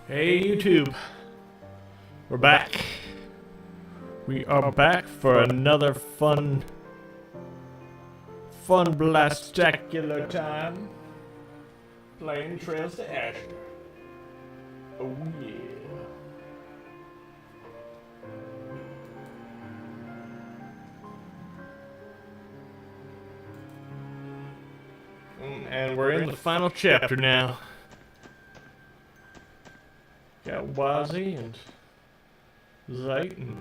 Hey YouTube, we're back. We are back for another fun blastacular time playing Trails to Azure. Oh yeah. And we're in the final chapter now. Got Wazzy and Zite and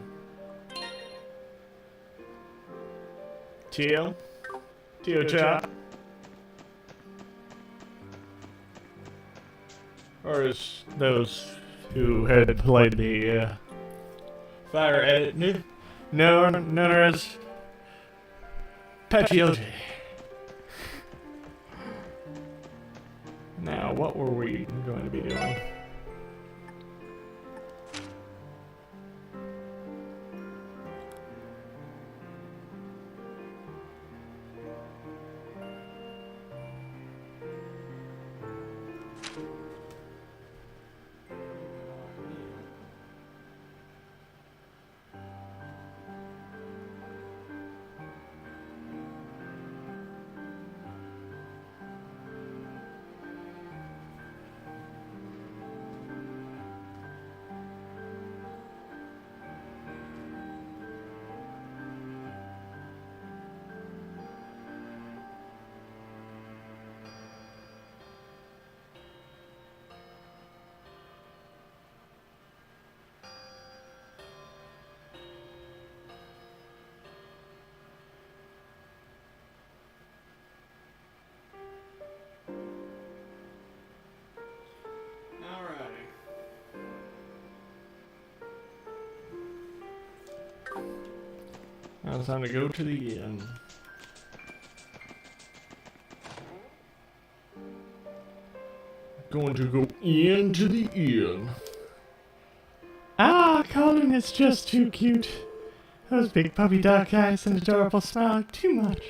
Tio Chop. Or as those who had played the Fire Edit known as Pachiote. Now, what were we going to be doing? Now it's time to go to the inn. Going to go into the inn. Ah, Colin is just too cute. Those big puppy dog eyes and adorable smile are too much.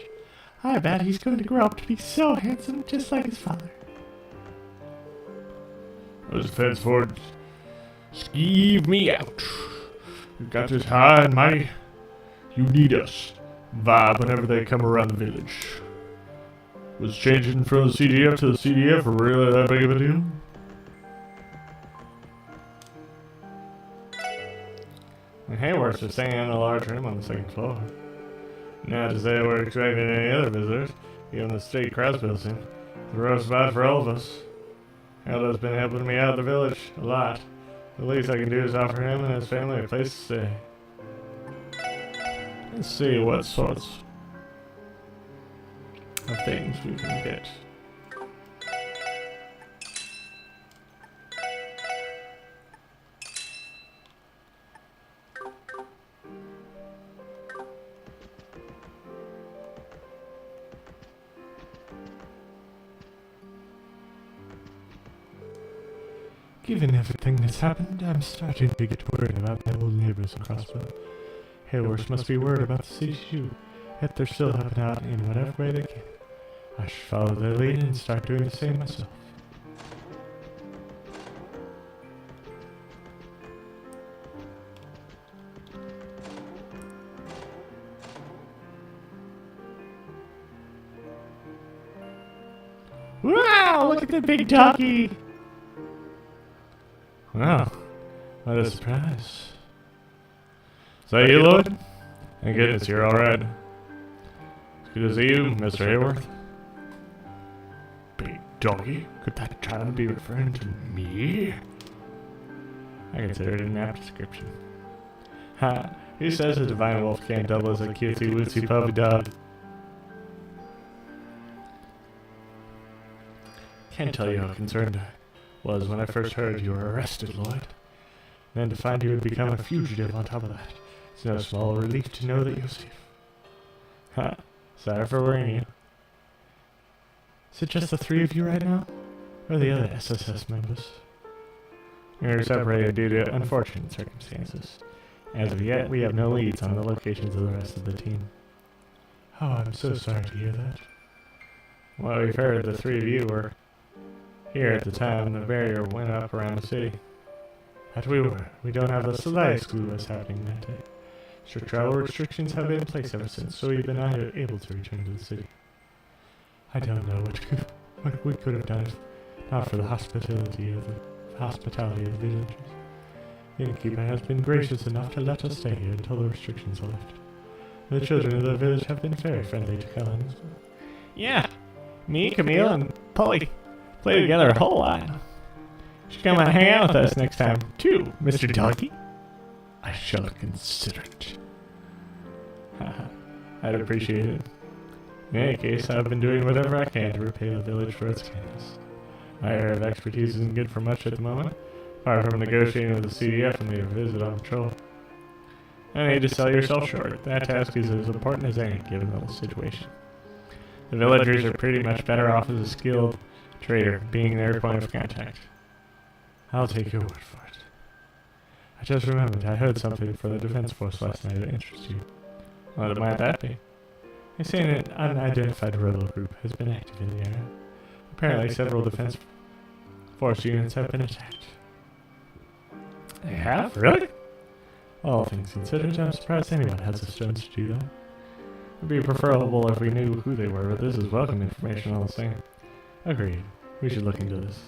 I bet he's going to grow up to be so handsome, just like his father. Those feds for skeeve me out. You got this high and mighty. You need us vibe whenever they come around the village. Was changing from the CDF to the CDF really that big of a deal? The Hayworths are staying in a large room on the second floor. Not to say we're expecting any other visitors, given the state crowds built in. The rough spot for all of us. Aldo's been helping me out of the village a lot. The least I can do is offer him and his family a place to stay. Let's see what sorts of things we can get. Given everything that's happened, I'm starting to get worried about my old neighbors across the Hayworths must be worried about the city too, yet they're still helping out in whatever way they can. I should follow their lead and start doing the same myself. Wow, look at the big doggy! Wow, what a surprise. Is that you, Lloyd? Thank goodness you're alright. It's good to see you, Mr. Hayworth. Big doggy? Could that child be referring to me? I consider it an apt description. Ha! Who says a divine wolf can't double as a cutesy wootsy puppy dog? Can't tell you how concerned I was when I first heard you were arrested, Lloyd. Then to find you had become a fugitive on top of that. It's no small relief to know that you're safe. Ha! Sorry for worrying you. Is it just the three of you right now? Or the other SSS members? We're separated due to unfortunate circumstances. As of yet, we have no leads on the locations of the rest of the team. Oh, I'm so sorry to hear that. Well, we've heard the three of you were here at the time the barrier went up around the city. That we were. We don't have the slightest clue what's happening that day. Strict travel restrictions have been in place ever since, so we've been unable to return to the city. I don't know what we could have done if not for the hospitality of the villagers. The innkeeper has been gracious enough to let us stay here until the restrictions are lifted. The children of the village have been very friendly to Cullen. Yeah, me, Camille, and Polly play together a whole lot. You should come and hang out with us next time, too, Mr. Doggy. I shall consider it. I'd appreciate it. In any case, I've been doing whatever I can to repay the village for its kindness. My area of expertise isn't good for much at the moment, apart from negotiating with the CDF and their visit on patrol. I need to sell yourself short. That task is as important as any, given the situation. The villagers are pretty much better off as a skilled trader, being their point of contact. I'll take your word for it. I just remembered I heard something from the defense force last night that interests you. What might that be? They say an unidentified rebel group has been active in the area. Apparently several defense force units have been attacked. They have? Really? All things considered, I'm surprised anyone has the stones to do that. It would be preferable if we knew who they were, but this is welcome information all the same. Agreed. We should look into this.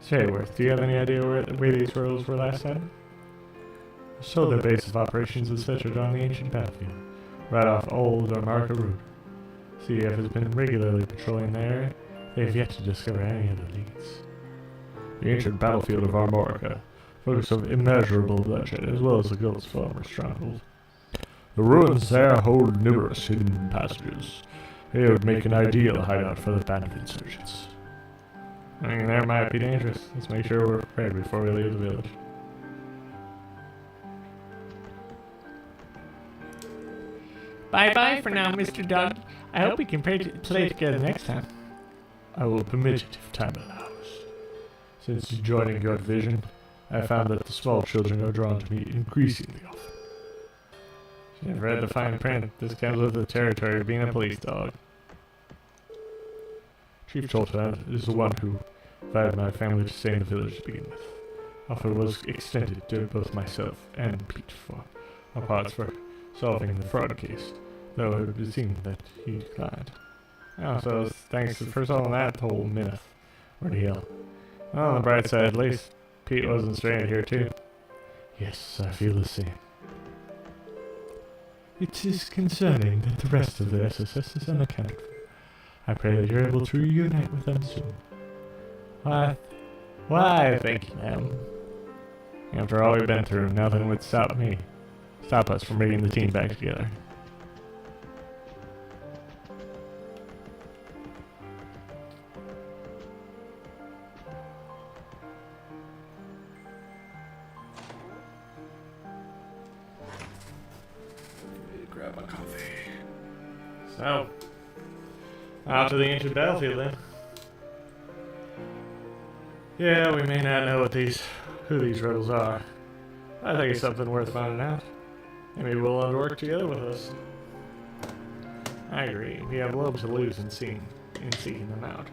Sayworth, do you have any idea where these rebels were last sighted? So their base of operations is centered on the ancient battlefield, right off Old or Marca Road. CDF has been regularly patrolling the area. They have yet to discover any other leads. The ancient battlefield of Armorica, focus of immeasurable bloodshed, as well as the Guild's former stronghold. The ruins there hold numerous hidden passages. They would make an ideal hideout for the band of insurgents. I mean, there might be dangerous. Let's make sure we're prepared before we leave the village. Bye-bye for now, Mr. Dog. I hope we can play together next time. I will permit it if time allows. Since joining your division, I found that the small children are drawn to me increasingly often. I've read the fine print. This comes with the territory of being a police dog. Chief Choltan is the one who invited my family to stay in the village to begin with. Offer was extended to both myself and Pete for our parts for solving the fraud case, though it would seem that he declined. Oh, so thanks for solving that whole myth. Ordeal. Well, on the bright side, at least Pete wasn't stranded here too. Yes, I feel the same. It is concerning that the rest of the SSS is unaccounted for. I pray that you're able to reunite with them soon. Why, thank you, ma'am. After all we've been through, nothing would stop us from bringing the team back together. Grab my coffee. So, out to the ancient battlefield then. Yeah, we may not know who these rebels are. I think it's something worth finding out. Maybe we'll want to work together with us. I agree. We have little to lose in seeking them out.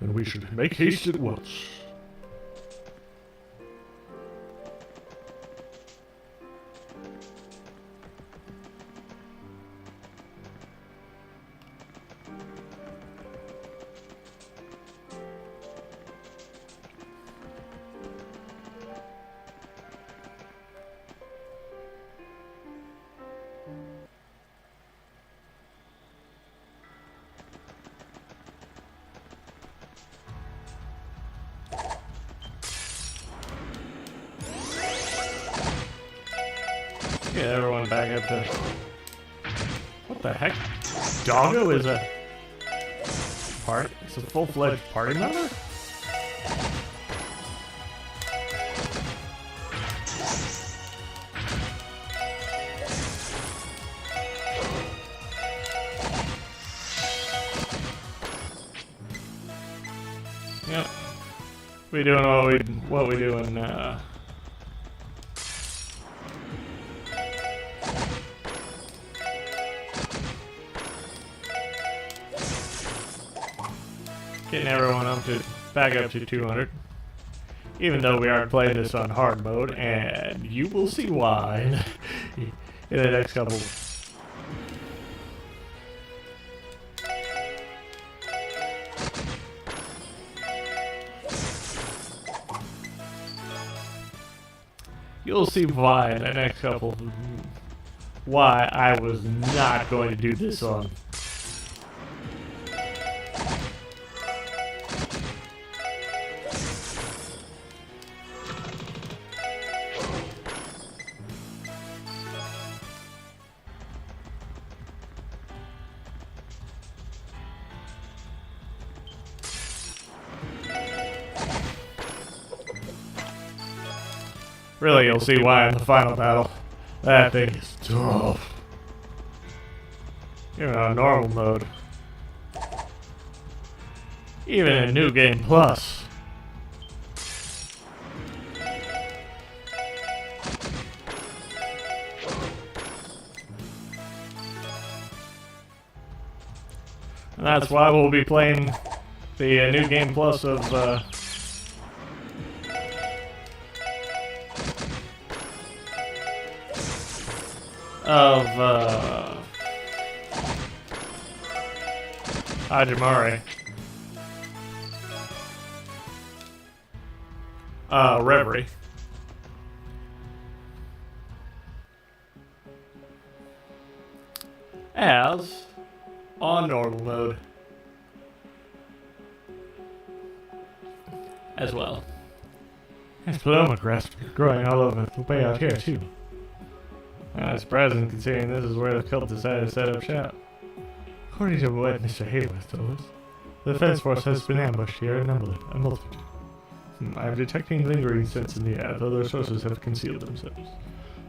Then we should make haste at once. Get everyone back up to... What the heck? Doggo is a... It's a full-fledged party member? Yep. We doing what we doing, Getting everyone back up to 200. Even though we aren't playing this on hard mode, and you will see why in the next couple. You'll see why in the next couple. Why I was not going to do this on. Really, you'll see why in the final battle. That thing is tough. Even on normal mode. Even in New Game Plus. And that's why we'll be playing the New Game Plus of Hajimari. Reverie. As on normal mode. As well. There's paloma grass growing all over the way out here, too. Not surprising considering this is where the cult decided to set up shop. According to what Mr. Hayworth told us, the defense force has been ambushed here in a multitude. I'm detecting lingering scents in the air, though their sources have concealed themselves.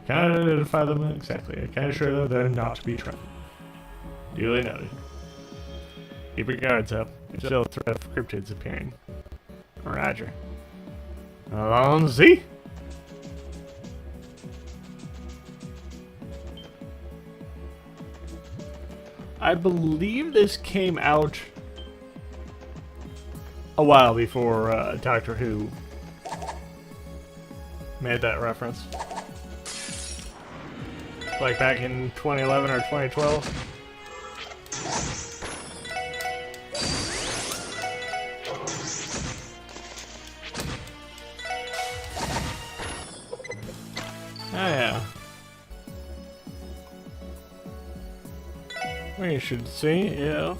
Can't identify them exactly. I can assure them they're not to be trusted. Duly noted. Keep your guards up. There's still a threat of cryptids appearing. Roger. Alonzi? I believe this came out a while before Doctor Who made that reference. Like back in 2011 or 2012. Oh yeah. We should see, yeah.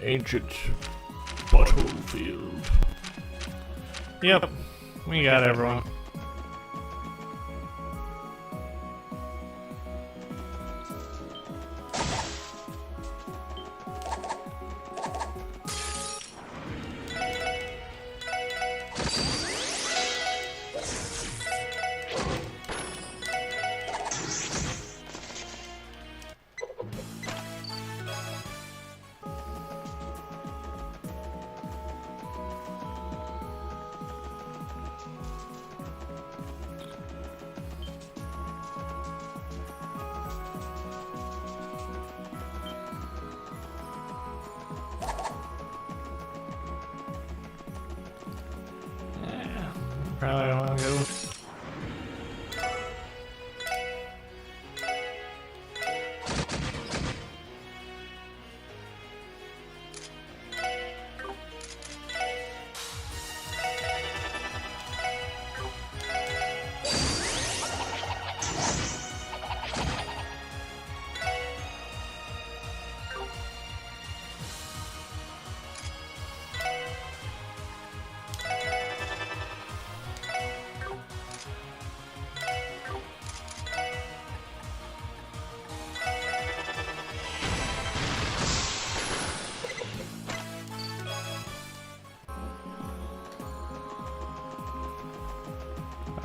Ancient battlefield. Yep, we got everyone. Probably don't want to go.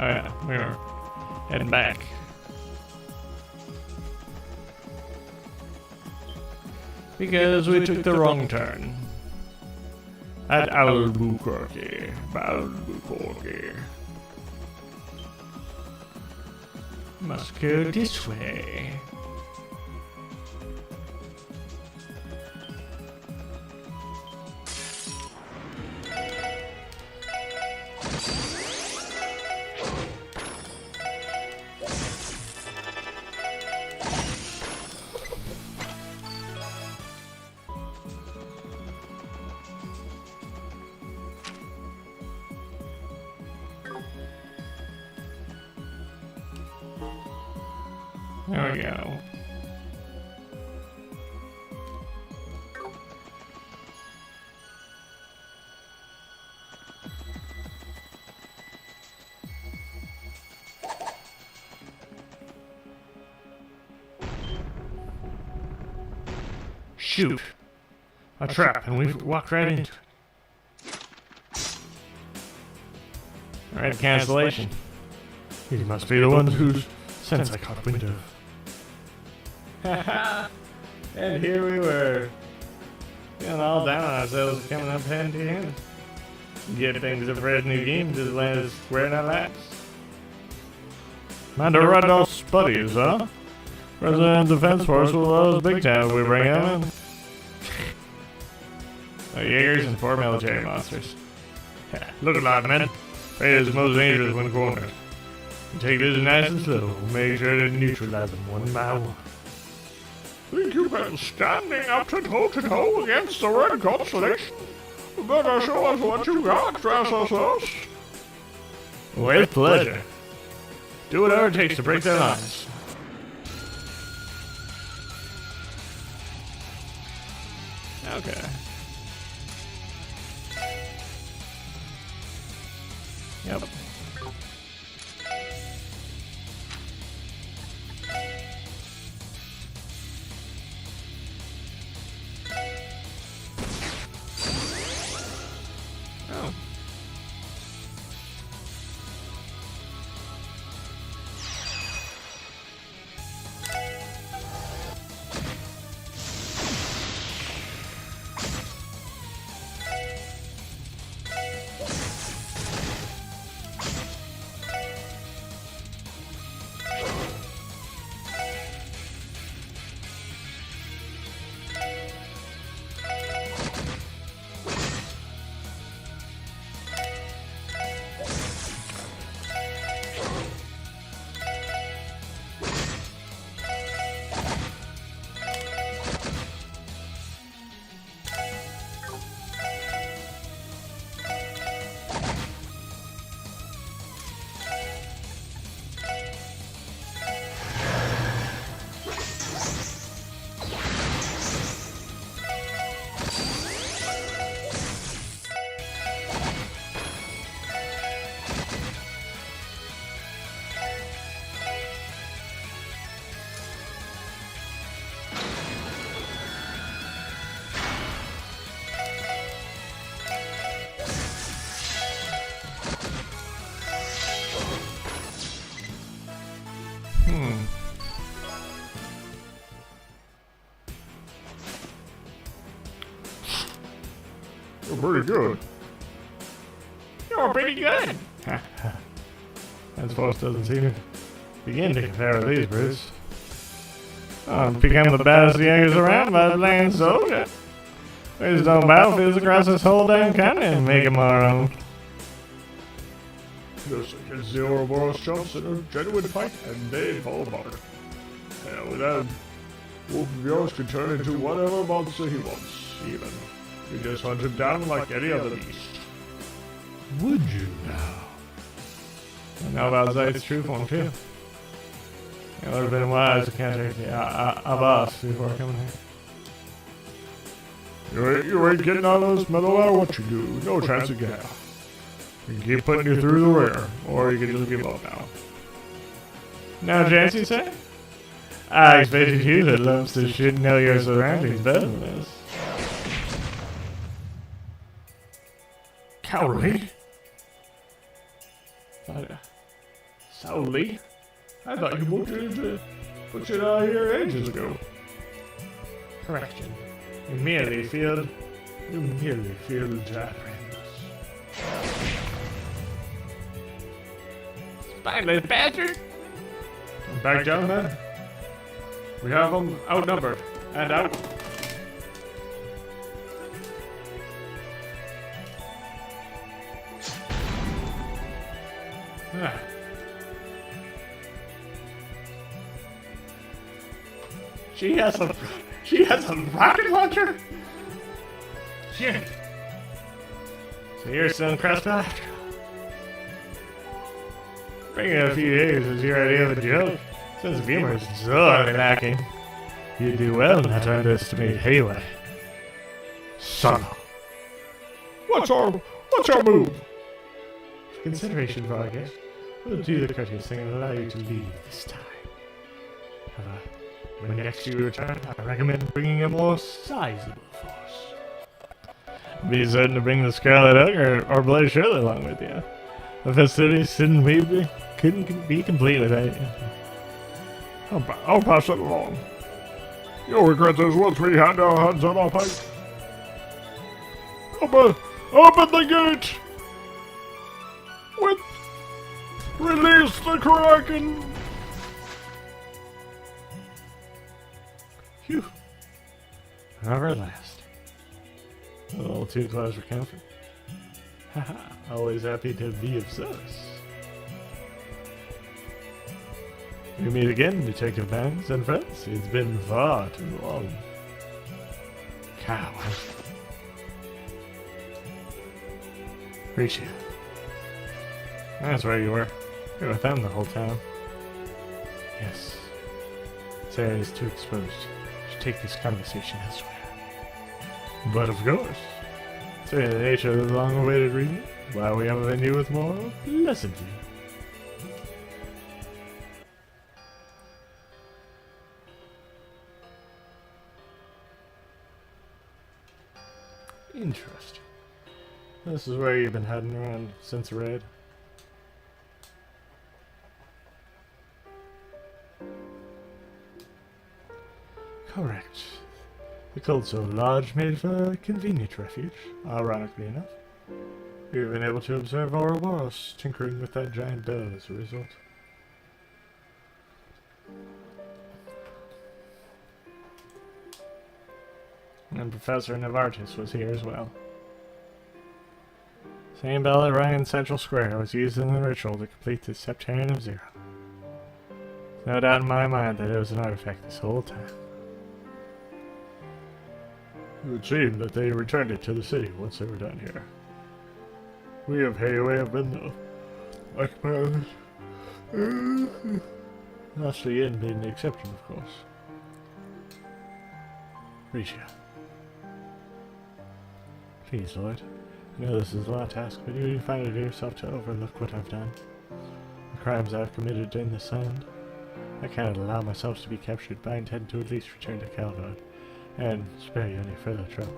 Oh yeah, we were heading back. because we took the wrong turn. At Albuquerque. Albuquerque. Must go this way. There we go. Shoot! A trap, and we've walked right into it. Alright, cancellation. He must be the one whose sense I caught wind of. And here we were, feeling all down on ourselves, coming up hand to hand. Get things a fresh new game just landed square in our laps. Mind to run those buddies, huh? President Defense Force will love us big time if we bring them in. Jaegers and 4 military monsters. Look alive, men. Fate is most dangerous when cornered. Take this nice and slow. Make sure to neutralize them one by one. Think you've been standing up to toe against the Red Constellation? Better show us what you got, Drasos. With pleasure. Do whatever it takes to break their lines. Okay. Yep. Oh. You're pretty good. You're pretty good. That force doesn't seem to begin to compare with these brutes. Become the baddest Jaegers around by playing soldier. There's no battlefields across this whole damn continent and make them our own. Just against the Ouroboros chumps in a genuine fight, and they fall apart. Hell, with that, Wolf of yours can turn into whatever monster he wants, even. You just hunt him down like any other beast. Would you now? I know about Zayt's true form too. It would have been wise to contact the boss before coming here. You ain't getting out of this no matter what you do. No chance again. You can keep putting you through the rear, or you can just give up now. No chance, you say? I expected you hoodlums to should know your surroundings better than this. Cowardly? Solely? I thought you moved into put you out here ages ago. Correction. You merely feel giant randomness. Spineless bastard! Back down, then. We have them outnumbered and out. Ah. She has a rocket launcher? Shit. So you're still impressed after all. Bringing it a few days is your idea of a joke. Sense of humor is sorely lacking. You do well not to underestimate Hayway. Son of. What's our move? For consideration for our guest, we'll do the courteous thing and allow you to leave this time. However, when next you return, I recommend bringing a more sizable force. Be certain to bring the Scarlet Ogre or Blaze Shirley along with you. The festivities couldn't be complete without you. I'll pass it along. You'll regret this once we hand our hands on our pipe. Open the gate! Release the Kraken! Phew. However, at last. A little too close for comfort. Haha, always happy to be of service. We meet again, Detective Banks and friends. It's been far too long. Cow. Reach you. That's where you were. You were with them the whole time. Yes. This area is too exposed. Should take this conversation elsewhere. But of course. So in the nature of the long-awaited reading, why we have a venue with more pleasantly. Interesting. This is where you've been heading around since Red. Correct. The Coldstone Lodge made for a convenient refuge, ironically enough. You've been able to observe Ouroboros tinkering with that giant bell as a result. And Professor Novartis was here as well. Same bell that rang in Central Square was used in the ritual to complete the Septarian of Zero. No doubt in my mind that it was an artifact this whole time. It would seem that they returned it to the city once they were done here. We of Hayway have been though. Like brothers. Not the inn being the exception, of course. Risha. Please, Lord. I know this is a lot to ask, but you find it yourself to overlook what I've done. The crimes I've committed in this land. I cannot allow myself to be captured, but I intend to at least return to Calvard and spare you any further trouble.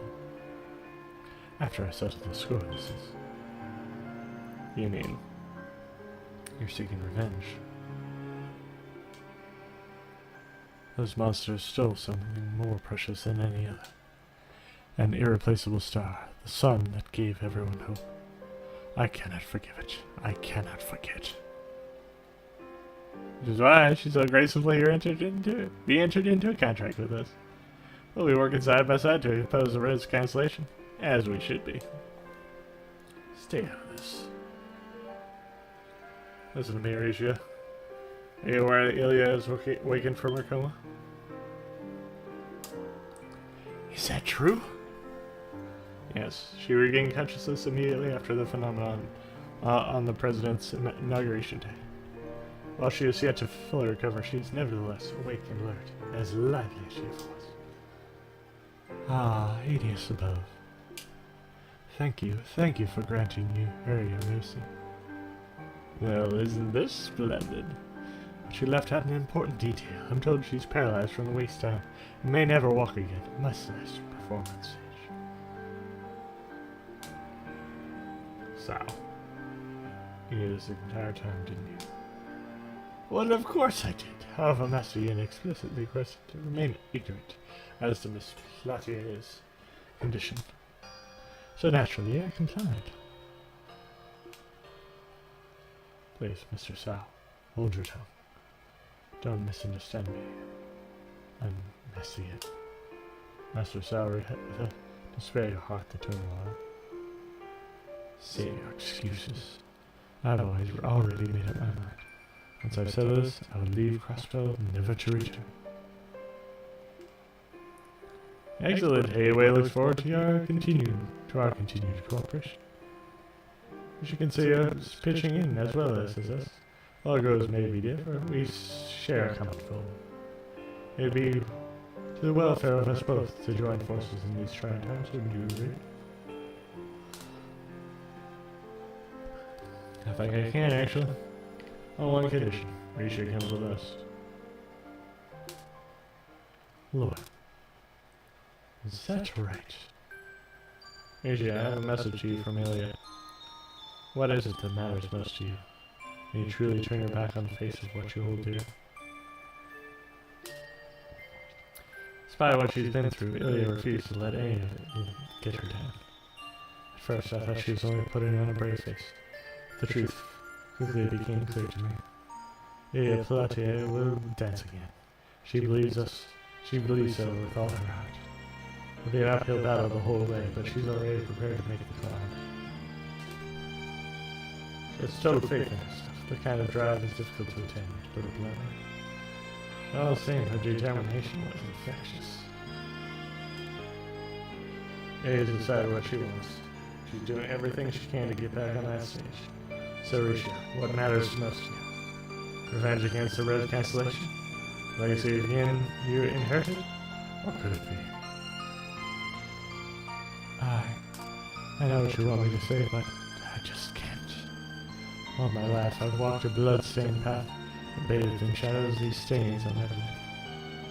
After I settle the score, this is... You mean... You're seeking revenge? Those monsters stole something more precious than any other. An irreplaceable star, the sun that gave everyone hope. I cannot forgive it. I cannot forget. Which is why she so gracefully entered into a contract with us. We'll be working side by side to oppose the Red's cancellation, as we should be. Stay out of this. Listen to me, Risha. Are you aware that Ilya is wakened from her coma? Is that true? Yes, she regained consciousness immediately after the phenomenon on the President's inauguration day. While she is yet to fully recover, she is nevertheless awake and alert, as lively as she ever was. Ah, Hades above. Thank you for granting her your mercy. Well, isn't this splendid? But she left out an important detail. I'm told she's paralyzed from the waist down and may never walk again. Much less perform on stage. So, you knew this the entire time, didn't you? Well, of course I did. However, Master Yin explicitly requested to remain ignorant as to Miss Latier's condition. So naturally, I complied. Please, Mr. Sao, hold your tongue. Don't misunderstand me. I'm Master Yin. Master Sao, to spare your heart the turmoil. Say your excuses. I've already made up my mind. Once I've said this, I will leave Crossbell never to return. Excellent. Hayway looks forward to our continued cooperation. As you can see, us pitching in as well as us. Our goals may be different, we share a common goal. It'd be to the welfare of us both to join forces in these trying times, wouldn't you agree? I think I can, actually. On one condition. Risha comes with us. Lord. Is that right? Risha, I have a message to you from Ilya. What is it that matters most to you? Can you truly turn your back on the face of what you hold dear? Despite what she's been through, Ilya refused to let any of it get her down. At first I thought she was only putting on a brave face. The truth quickly became clear to me. Ilya Platier will dance again. She believes so with all her heart. It'll be an uphill battle the whole way, but she's already prepared to make the climb. It's total faith in her stuff. The kind of drive is difficult to attain, to put it bluntly. All the same, her determination was infectious. Ilya's decided what she wants. She's doing everything she can to get back on that stage. So Risha, what matters most to you? Revenge against the Red Cancellation? Legacy again you inherited? What could it be? I know what you want me to say, but I just can't. All my life I've walked a blood-stained path and bathed in shadows these stains on my life.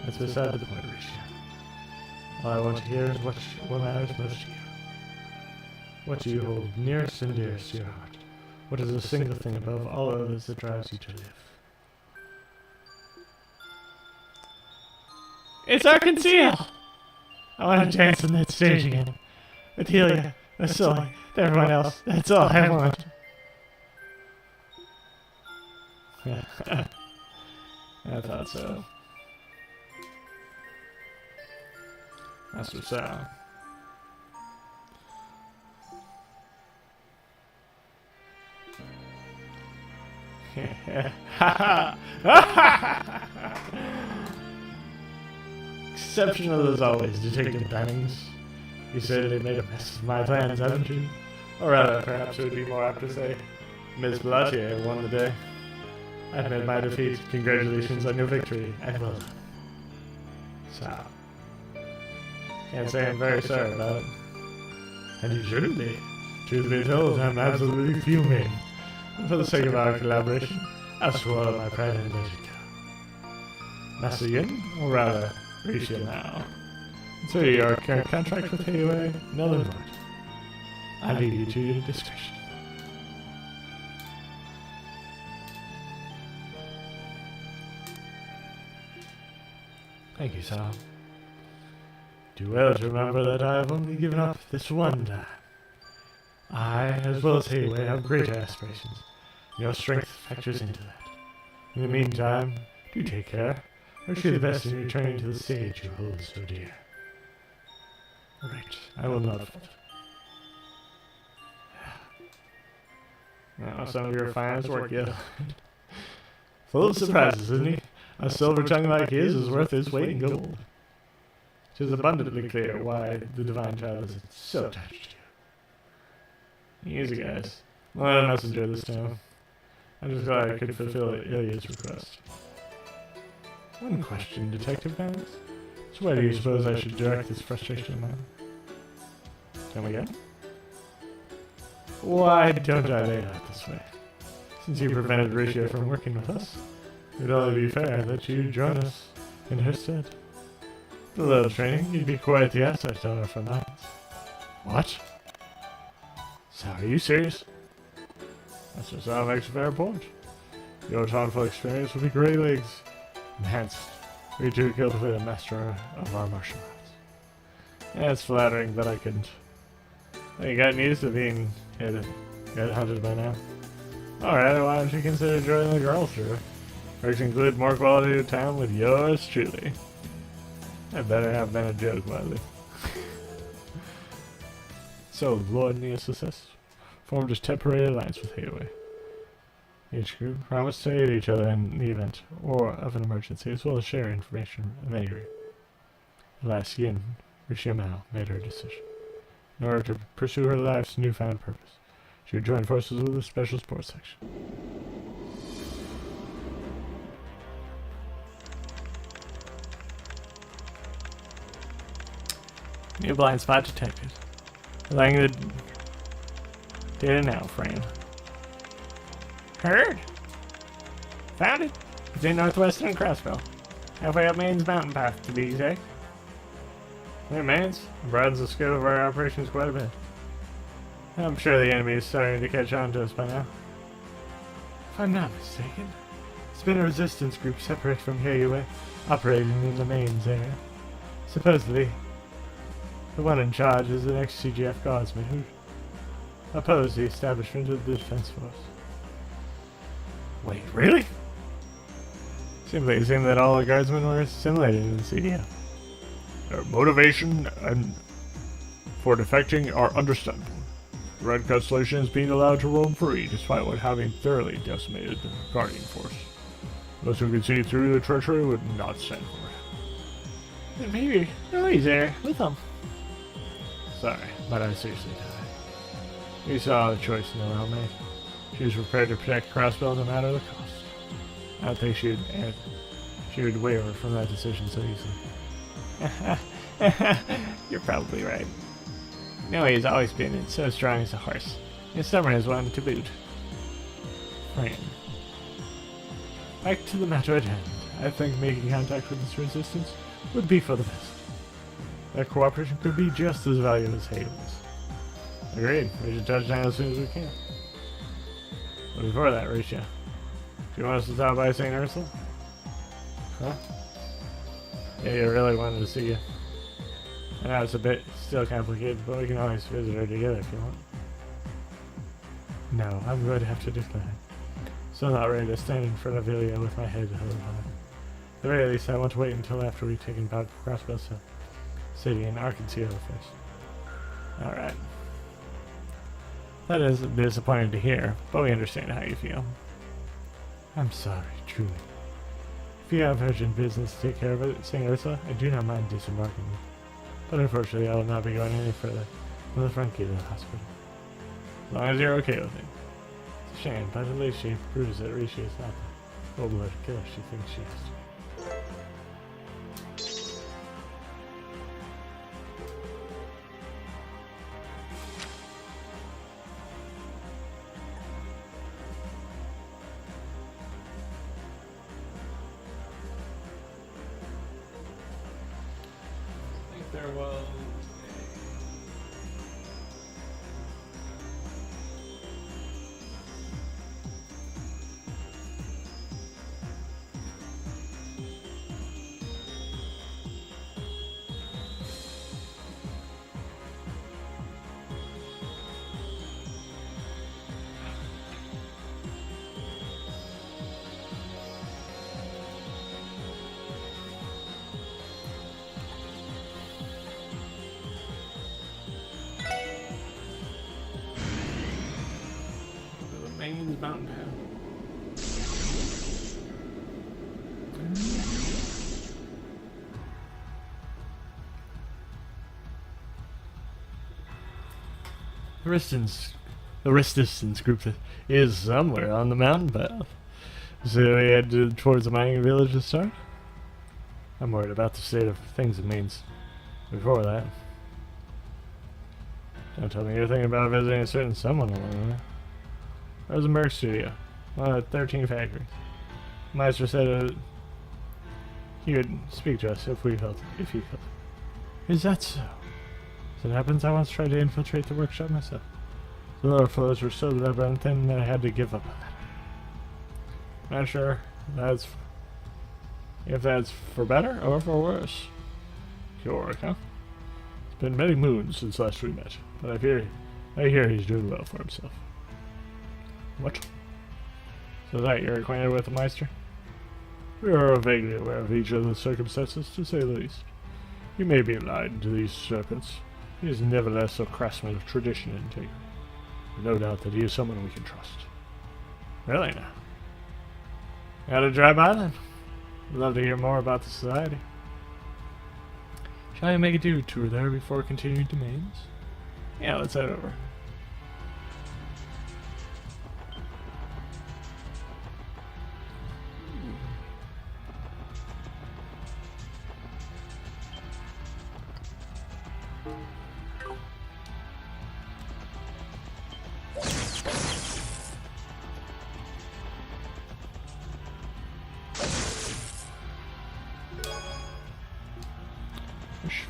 That's beside the point, Risha. All I want to hear is what matters most to you. What do you hold nearest and dearest to your heart? What is the single thing above all others that drives you to live? It's our conceal! I want to dance on that stage again. With Helia, with Sully, with everyone else. That's all I want. I thought so. Master Sao. Exceptional as always, Detective Bannings. You certainly made a mess of my plans, haven't you? Or rather, perhaps it would be more apt to say, Miss Blatier won the day. I admit my defeat. Congratulations on your victory, and well done. Sao. Can't say I'm very sorry about it. And you shouldn't be. Truth be told, I'm absolutely fuming. And for the sake of our collaboration, I'll swallow my pride and let it go. Master Yin, or rather, Risha now. So your current contract with Hayway, null and void. I leave you to your discretion. Thank you, Sal. Do well to remember that I have only given up this one time. I, as well as Hayway, have greater aspirations. Your strength factors into that. In the meantime, do take care. I wish you the best in returning to the stage you hold so dear. Right, I will not fault. Now, some of your finest work yet. Full of surprises, isn't he? A silver tongue like his is worth its weight in gold. It is abundantly clear why the Divine Child is so attached to you. Easy, guys. Well, I'm a messenger this time. I'm just glad I could fulfill Ilya's request. One question, Detective Banks. So where do you suppose I should direct this frustration of mine? Come again? Why don't I lay it out this way? Since you prevented Risha from working with us, it would only be fair that you join us in her stead. With a little training, you'd be quite the asset to our front lines. What? So, are you serious? That's what Sal makes a fair point. Your taunful experience will be great legs. And hence, we too cultivate a master of our martial arts. Yeah, it's flattering that I could. You gotten used to being get hunted by now. Alright, why don't you consider joining the girls' tour? Which include more quality time with yours truly. That better have been a joke, Wiley. So, Lord Neosis formed a temporary alliance with Hayway. Each group promised to aid each other in the event or of an emergency, as well as share information of any group. Last Yin, Rishimao made her decision. In order to pursue her life's newfound purpose, she would join forces with the Special Sports Section. New blind spot detected. Allowing the data now frame. Heard? Found it. It's in northwestern Crossville. Halfway up Maine's mountain path, to be exact. Hey, Mains, broadens the scope of our operations quite a bit. I'm sure the enemy is starting to catch on to us by now. If I'm not mistaken, it's been a resistance group separate from Hayway, operating in the Maine's area. Supposedly, the one in charge is an ex-CGF guardsman who opposed the establishment of the defense force. Wait, really? Seems like it seemed that all the guardsmen were assimilated in the CDF. Their motivation and for defecting are understandable. The Red Constellation is being allowed to roam free despite what having thoroughly decimated the Guardian force. Those who can see through the treachery would not stand for it. Maybe Lily's there with them. Sorry, but I seriously doubt it. You saw the choice in the round made. She was prepared to protect Crossbell no matter the cost. I don't think she would waver from that decision so easily. You're probably right. No, he's always been so strong as a horse. And stubborn as one to boot. Frame. Back to the matter at hand. I think making contact with this resistance would be for the best. That cooperation could be just as valuable as Hades. Agreed. We should touch down as soon as we can. But before that, Risha, do you want us to stop by St. Ursula? Huh? Yeah, you really wanted to see you. I know it's a bit still complicated, but we can always visit her together if you want. No, I'm going to have to decline. So I'm not ready to stand in front of Ilya with my head held high. At the very least, I want to wait until after we've taken back Crossbow City and Arkansas first. Alright. That is disappointing to hear, but we understand how you feel. I'm sorry, truly. If you have urgent business to take care of it, St. Ursula, I do not mind disembarking you. But unfortunately, I will not be going any further than the front gate of the hospital. As long as you're okay with it. It's a shame, but at least she proves that Rishi is not the cold-blooded killer she thinks she is. There was Maine's mountain path. The resistance group is somewhere on the mountain path. So we head towards the mining village to start? I'm worried about the state of things it means. Before that, don't tell me you're thinking about visiting a certain someone along the way. Rosenberg Studio, one of the 13 factories. Meister said he would speak to us if he felt it. Is that so? As it happens, I once tried to infiltrate the workshop myself. The lower floors were so labyrinthine that I had to give up on that. Not sure that's If that's for better or for worse. Cure, huh? It's been many moons since last we met, but I hear he's doing well for himself. What? So that you're acquainted with the Meister? We are vaguely aware of each other's circumstances, to say the least. He may be aligned to these serpents. He is nevertheless a craftsman of tradition and integrity. No doubt that he is someone we can trust. Really now? Got a dry by then? I'd love to hear more about the society. Shall I make a tour there before continuing domains? Yeah, let's head over.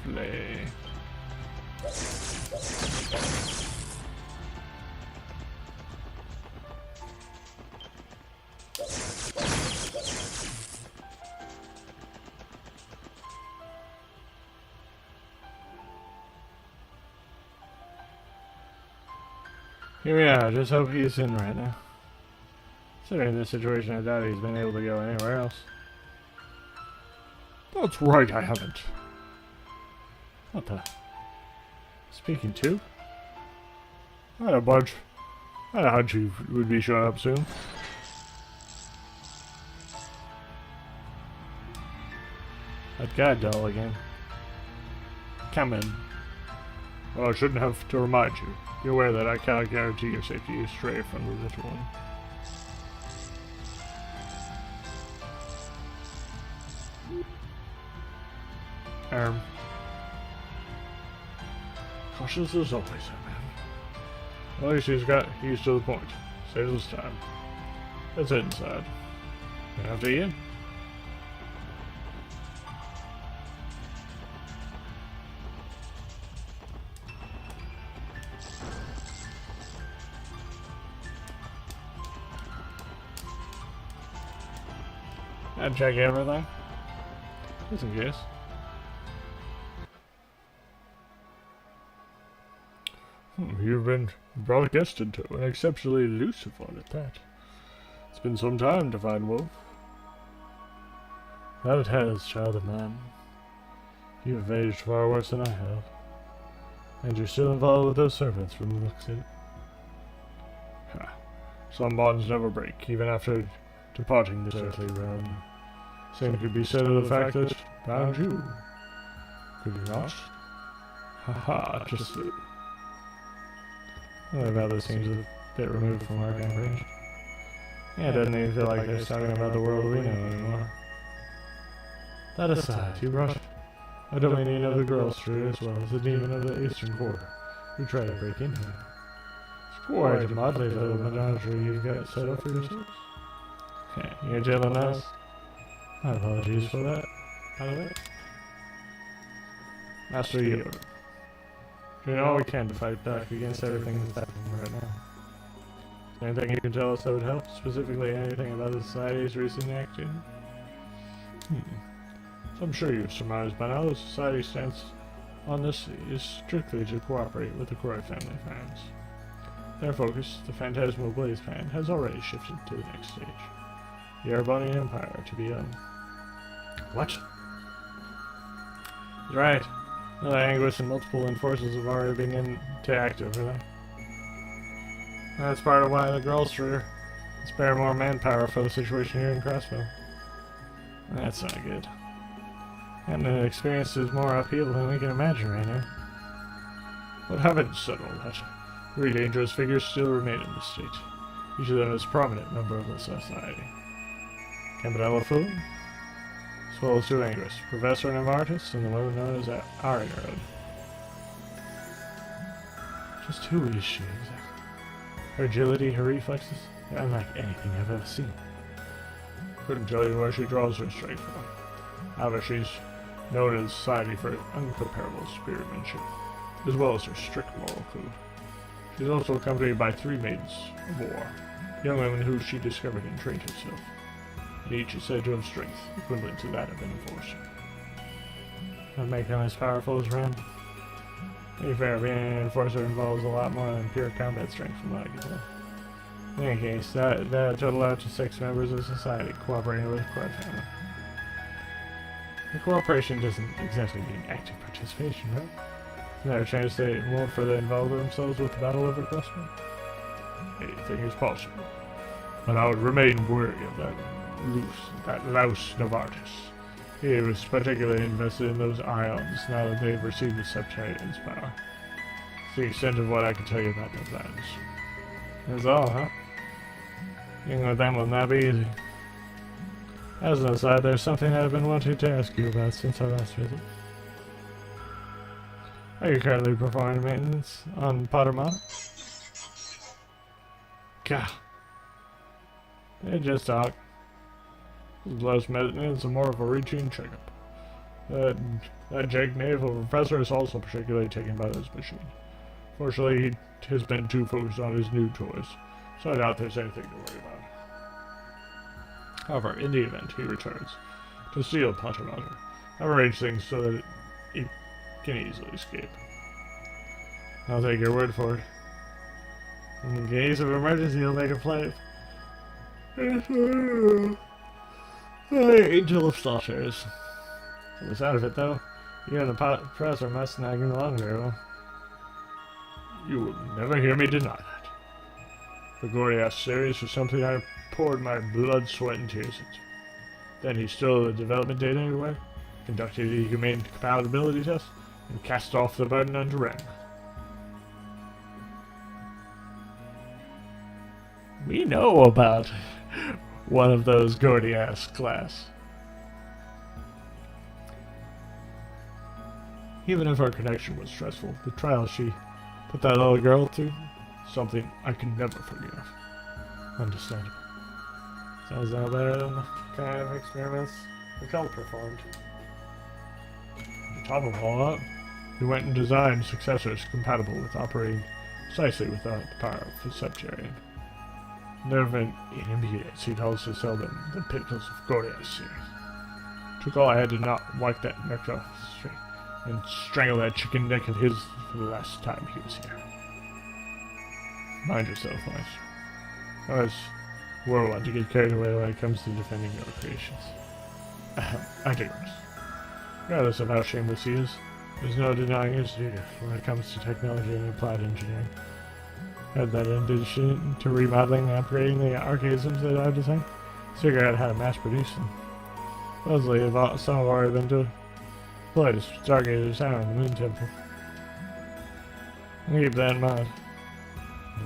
Flay. Here we are, just hope he's in right now. Considering this situation, I doubt he's been able to go anywhere else. That's right, I haven't. What the? Speaking to? I had a bunch. I had a hunch you would be showing up soon. That guy dull again. Come in. Well, I shouldn't have to remind you. You're aware that I cannot guarantee your safety. You stray from the little one. Cautious as always, man. Well, he's to the point. Saves us time. Let's head inside. After you. I'd check everything. Just in case. You've been brought a guest into an exceptionally elusive one at that. It's been some time to find Wolf. That it has, child of man. You have aged far worse than I have. And you're still involved with those servants from the looks of it. Ha. Some bonds never break, even after departing this earthly realm. Same could be said of the fact that bound you. Could you not? Haha, just so. What about this seems a bit removed from our camp range. Yeah, it doesn't even feel like they're talking about the world we know anymore. That aside, you brought a dominion of the girls through as well as the demon of the eastern quarter, who tried to break in here. It's quite a motley little menagerie you've got set up for yourselves. Okay, you're telling us? My apologies for that, by the way. Master Yoda. Doing all we can to fight back against everything that's happening right now. Anything you can tell us that would help? Specifically anything about the Society's recent activity? So I'm sure you've surmised by now the Society's stance on this is strictly to cooperate with the Croy family fans. Their focus, the Phantasmal Blaze fan, has already shifted to the next stage. The Arbonian Empire to be on. What? Right. The Anguish and multiple enforcers have already begun to act over them. That's part of why the girls are spare more manpower for the situation here in Crossbow. That's not good. And the experience is more upheaval than we can imagine right now. But having said all that, 3 dangerous figures still remain in the state. Each of them is a prominent member of the society. Campanella Fu, as well as 2 Anguish, Professor Novartis, and the woman known as Arinerd. Just who is she exactly? Her agility, her reflexes, they're unlike anything I've ever seen. Couldn't tell you where she draws her strength from. However, she's known in society for uncomparable spearmanship, as well as her strict moral code. She's also accompanied by 3 maidens of war, young women who she discovered and trained herself. and each is said to have strength equivalent to that of an enforcer. That make him as powerful as Ren. To be fair, being an enforcer involves a lot more than pure combat strength from what I can tell. In any case, that total out to 6 members of society cooperating with the Croy family. The cooperation doesn't exactly mean active participation, right? Is there a chance they won't further involve themselves with the battle over Crossman? Anything is possible. But I would remain wary of that louse Novartis. He was particularly invested in those ions now that they've received the Septarian's power. It's the extent of what I can tell you about their plans. That's all, huh? Dealing with them will not be easy. As an aside, there's something I've been wanting to ask you about since our last visit. Are you currently performing maintenance on Potter Mott? Gah. They just talk. Less maintenance and more of a routine checkup. That Jake Naval professor is also particularly taken by this machine. Fortunately, he has been too focused on his new toys, so I doubt there's anything to worry about. However, in the event he returns to steal Potter Matter, I've arranged things so that it can easily escape. I'll take your word for it. In case of emergency, he'll make a play. Angel of Slaughterers. From the sound of it, though, you and the professor must not get along very well. You will never hear me deny that. The Goriath series was something I poured my blood, sweat, and tears into. Then he stole the development data anyway, conducted a humane compatibility test, and cast off the burden onto Ren. We know about one of those Gordiass class. Even if our connection was stressful, the trial she put that little girl through, something I can never forgive. Understandable. Sounds no better than the kind of experiments the cult performed. On top of all that, we went and designed successors compatible with operating precisely without the power of the Septarian. Nervant in impudence, he'd also sell them the pinnacles of Goria's series. Took all I had to not wipe that neck off the street and strangle that chicken neck of his for the last time he was here. Mind yourself, Mice. Us, we're one to get carried away when it comes to defending your creations. I digress. Regardless of how shameless he is, there's no denying his genius when it comes to technology and applied engineering. Had that addition to remodeling and upgrading the archaisms that I've designed, figure out how to mass produce them. Supposedly, some have already been deployed as Stargazers Tower in the Moon Temple. Keep that in mind.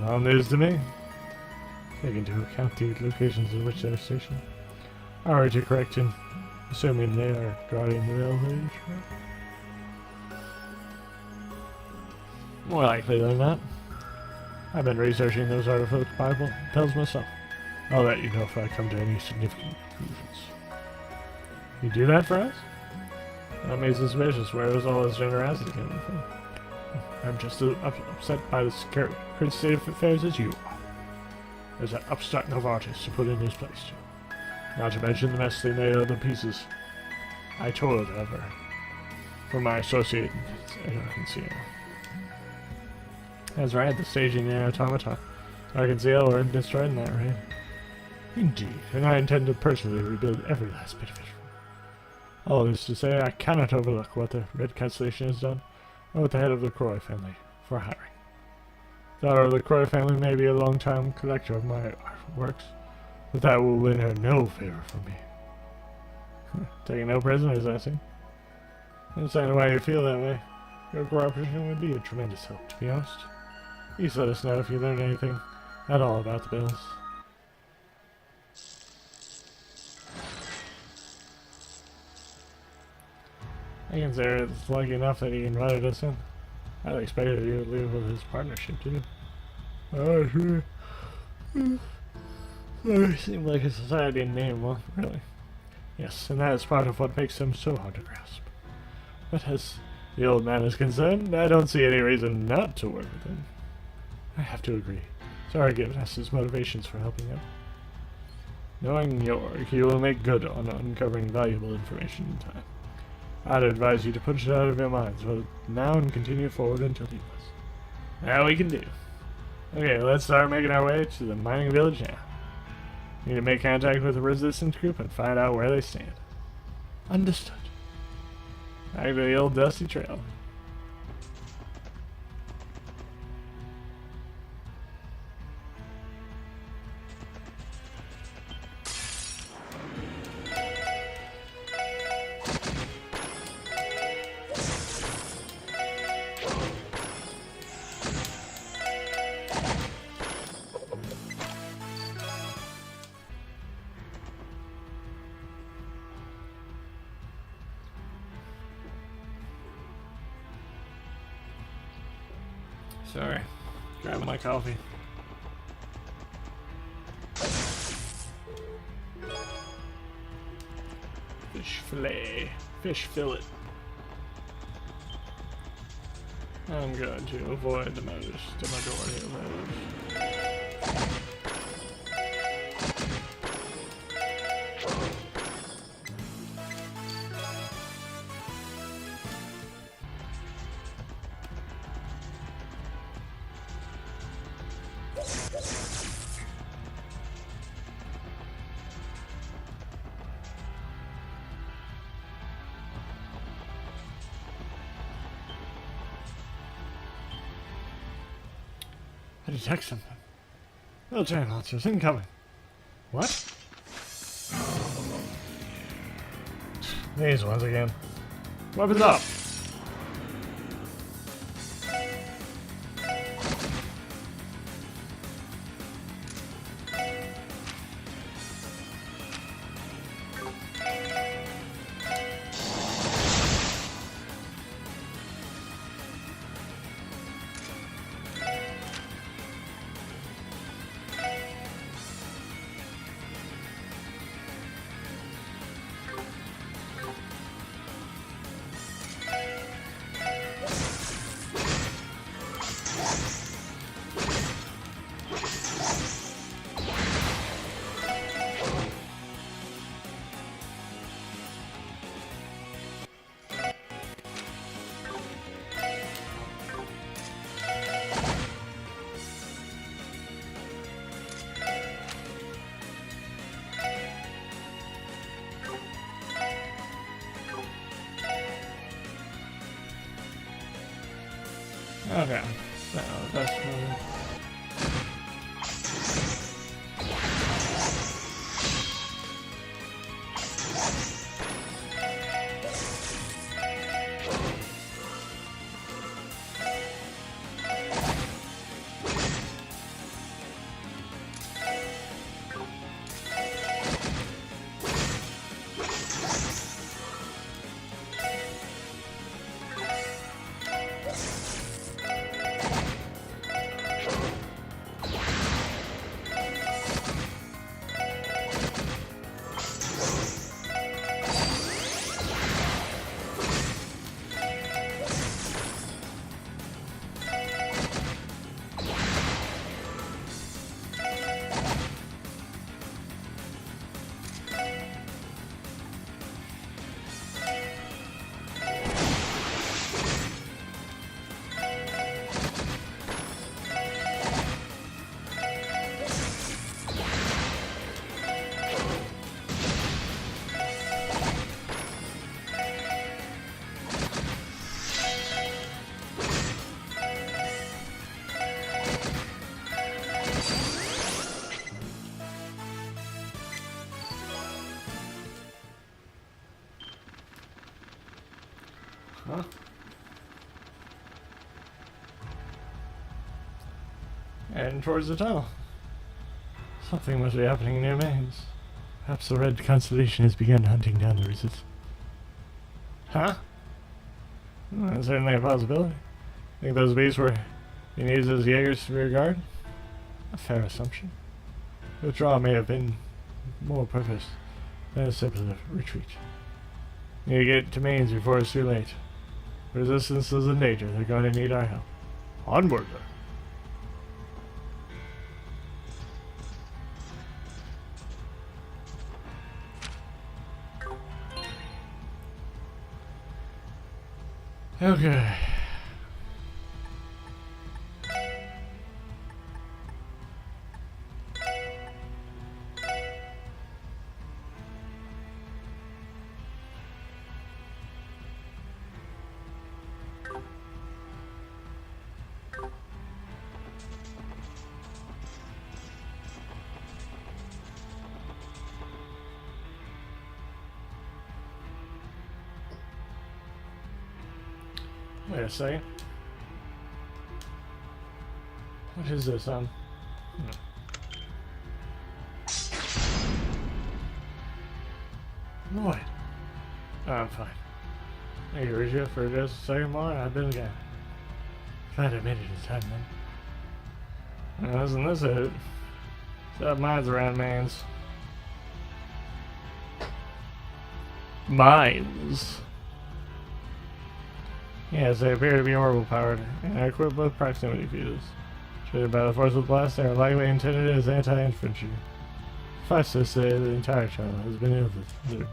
All news to me. Take into account the locations in which they're stationed. Are you correct in assuming they are guarding the village? More likely than not. I've been researching those artifact Bible tells myself. I'll let you know if I come to any significant conclusions. You do that for us? That makes me suspicious. Where was all this generosity coming from? I'm just as upset by the current state of affairs as you are. There's that upstart Novartis to put in his place too. Not to mention the mess they made of the pieces I toiled over for my associate Conceal. That's right, the staging and automata. Conceal were destroyed in that raid. Indeed, and I intend to personally rebuild every last bit of it. All this to say, I cannot overlook what the Red Constellation has done, or what the head of the Croy family for hiring. The daughter of the Croy family may be a long-time collector of my works, but that will win her no favor from me. Taking no prisoners, I see. I understand why you feel that way. Your cooperation would be a tremendous help, to be honest. Please let us know if you learn anything at all about the bills. I consider it lucky enough that he invited us in. I'd expected you to leave with his partnership, too. Oh, sure. They seem like a society in name, well, really. Yes, and that is part of what makes them so hard to grasp. But as the old man is concerned, I don't see any reason not to work with him. I have to agree. Sorry, given us his motivations for helping out. Knowing York, you will make good on uncovering valuable information in time. I'd advise you to put it out of your minds both now and continue forward until you must. That we can do. Okay, let's start making our way to the mining village now. We need to make contact with the resistance group and find out where they stand. Understood. Back to the old dusty trail. Sorry. Grab my coffee. Fish fillet. Fish fillet. I'm going to avoid the majority of those. I detect something. Little giant monsters incoming. What? These ones again. Weapons up! Okay, so that's huh? And towards the tunnel. Something must be happening near Mains. Perhaps the Red Constellation has begun hunting down the resistance. Huh? That's certainly a possibility. Think those beasts were being used as Jaegers to rear guard? A fair assumption. The withdrawal may have been more purpose than a simple retreat. Need to get to Mains before it's too late. Resistance is in danger. They're going to need our help. Onward, then. Okay. Wait a second. What is this, Lloyd. Oh, I'm fine. Thank you, Risha, for just a second more, and I've been again. Glad I made it in time, then. Now, isn't this it? Stop mines around mains. Mines? Yes, they appear to be orbital powered, and are equipped with proximity fuses. Treated by the force of blast, they are likely intended as anti-infantry. Suffice to say, the entire channel has been infiltrated.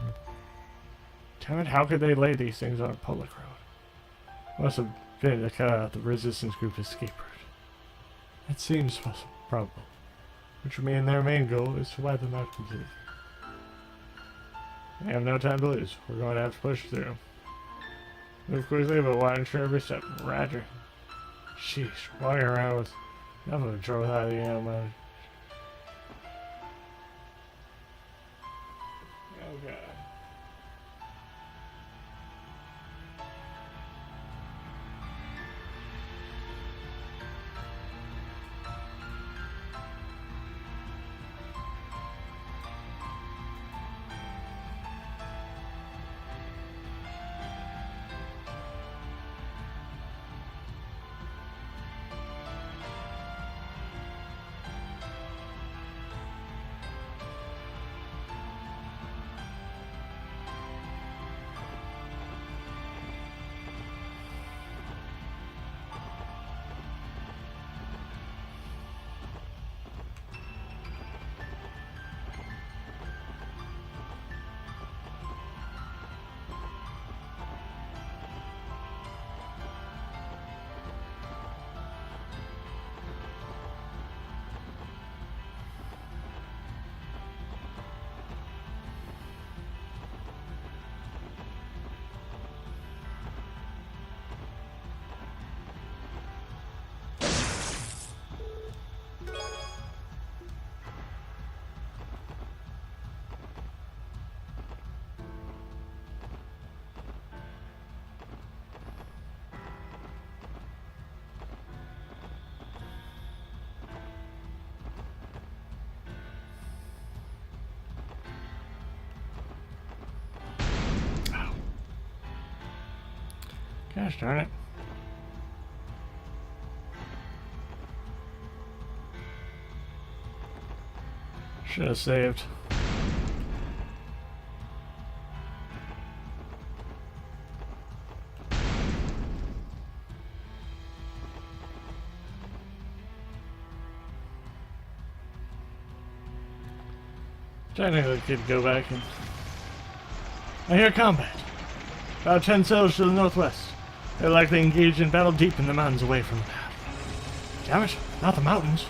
Damn it, how could they lay these things on a public road? Must have been to cut out the resistance group escape route. It seems probable. Which would mean their main goal is to wipe them out completely. They have no time to lose. We're going to have to push through. Move quickly, but watch every step. Roger. Sheesh, walking around with nothing to control without the ammo. Oh god. Gosh darn it. Should have saved. Technically, could go back and... I hear combat. About 10 sails to the northwest. They're likely engaged in battle deep in the mountains away from the path. Damn it, not the mountains.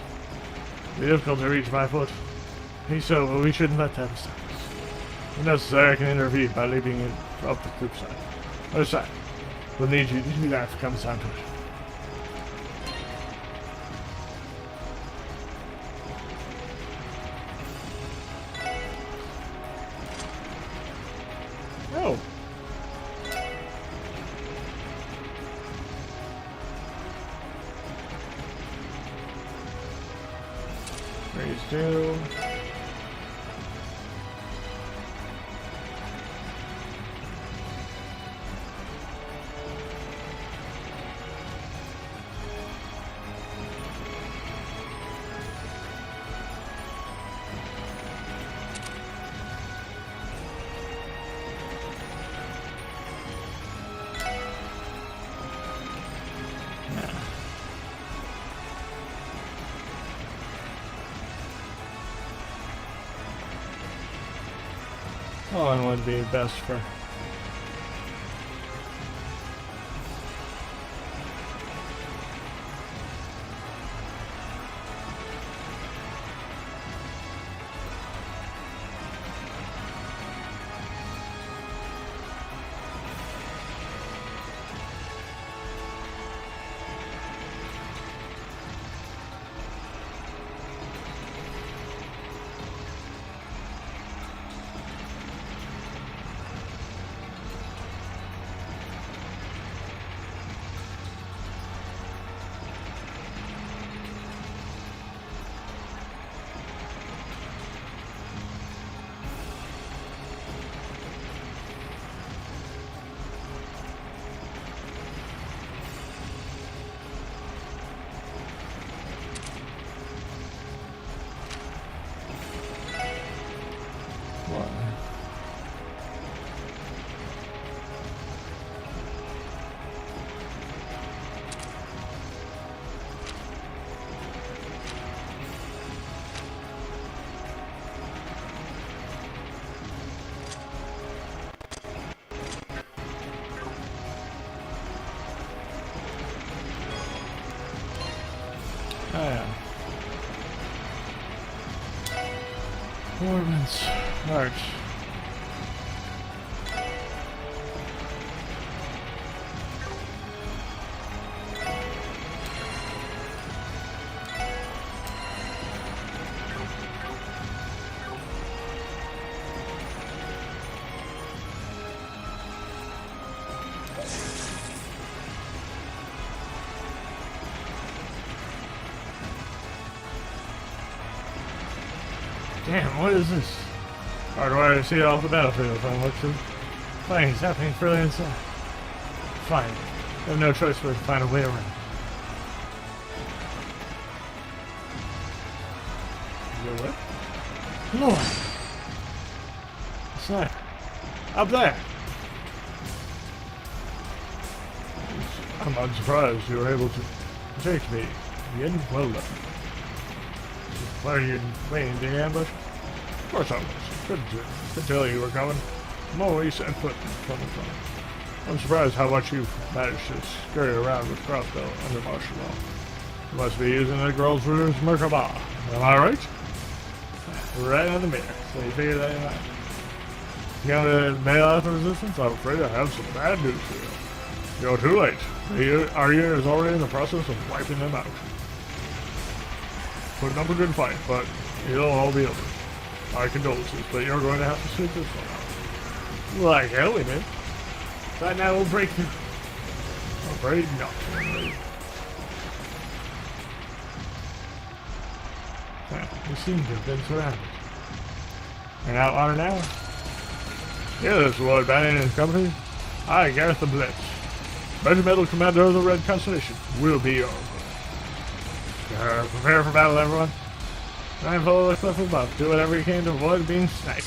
It'll be difficult to reach by foot. Maybe so, but we shouldn't let that stop us. If necessary, I can intervene by leaving it up the cliff side. Other side. We'll need you to do that if it comes down to it. Oh. Raise 2. One would be best for... Oh, yeah. Ormans. Arch. Damn, what is this? Hard way to see it off the battlefield if I look through. Fighting's happening further inside. Fine. I have no choice but to find a way around. You what? Lord! What's that? Up there! I'm unsurprised you were able to protect me. Again, well done. Why are you waiting to ambush? Of course I was. Couldn't tell you were coming. I'm always set foot from the front. I'm surprised how much you've managed to scurry around with crossbow under martial law. You must be using the girl's rules Merkaba. Am I right? Right on the mirror. So you figured that out. You got a mail out the resistance? I'm afraid I have some bad news for you. You're too late. Our unit is already in the process of wiping them out. Putting up a good fight, but it'll all be over. My condolences, but you're going to have to sleep this one out. Like hell we did. Thought now we'll break through. Afraid not. We seem to have been surrounded. And out on an hour. Yeah, this is Lord Bannon and his company. I, Gareth the Blitz, Regimental Commander of the Red Constellation, will be your prepare for battle, everyone. I'm full of the cliff above. Do whatever you can to avoid being sniped.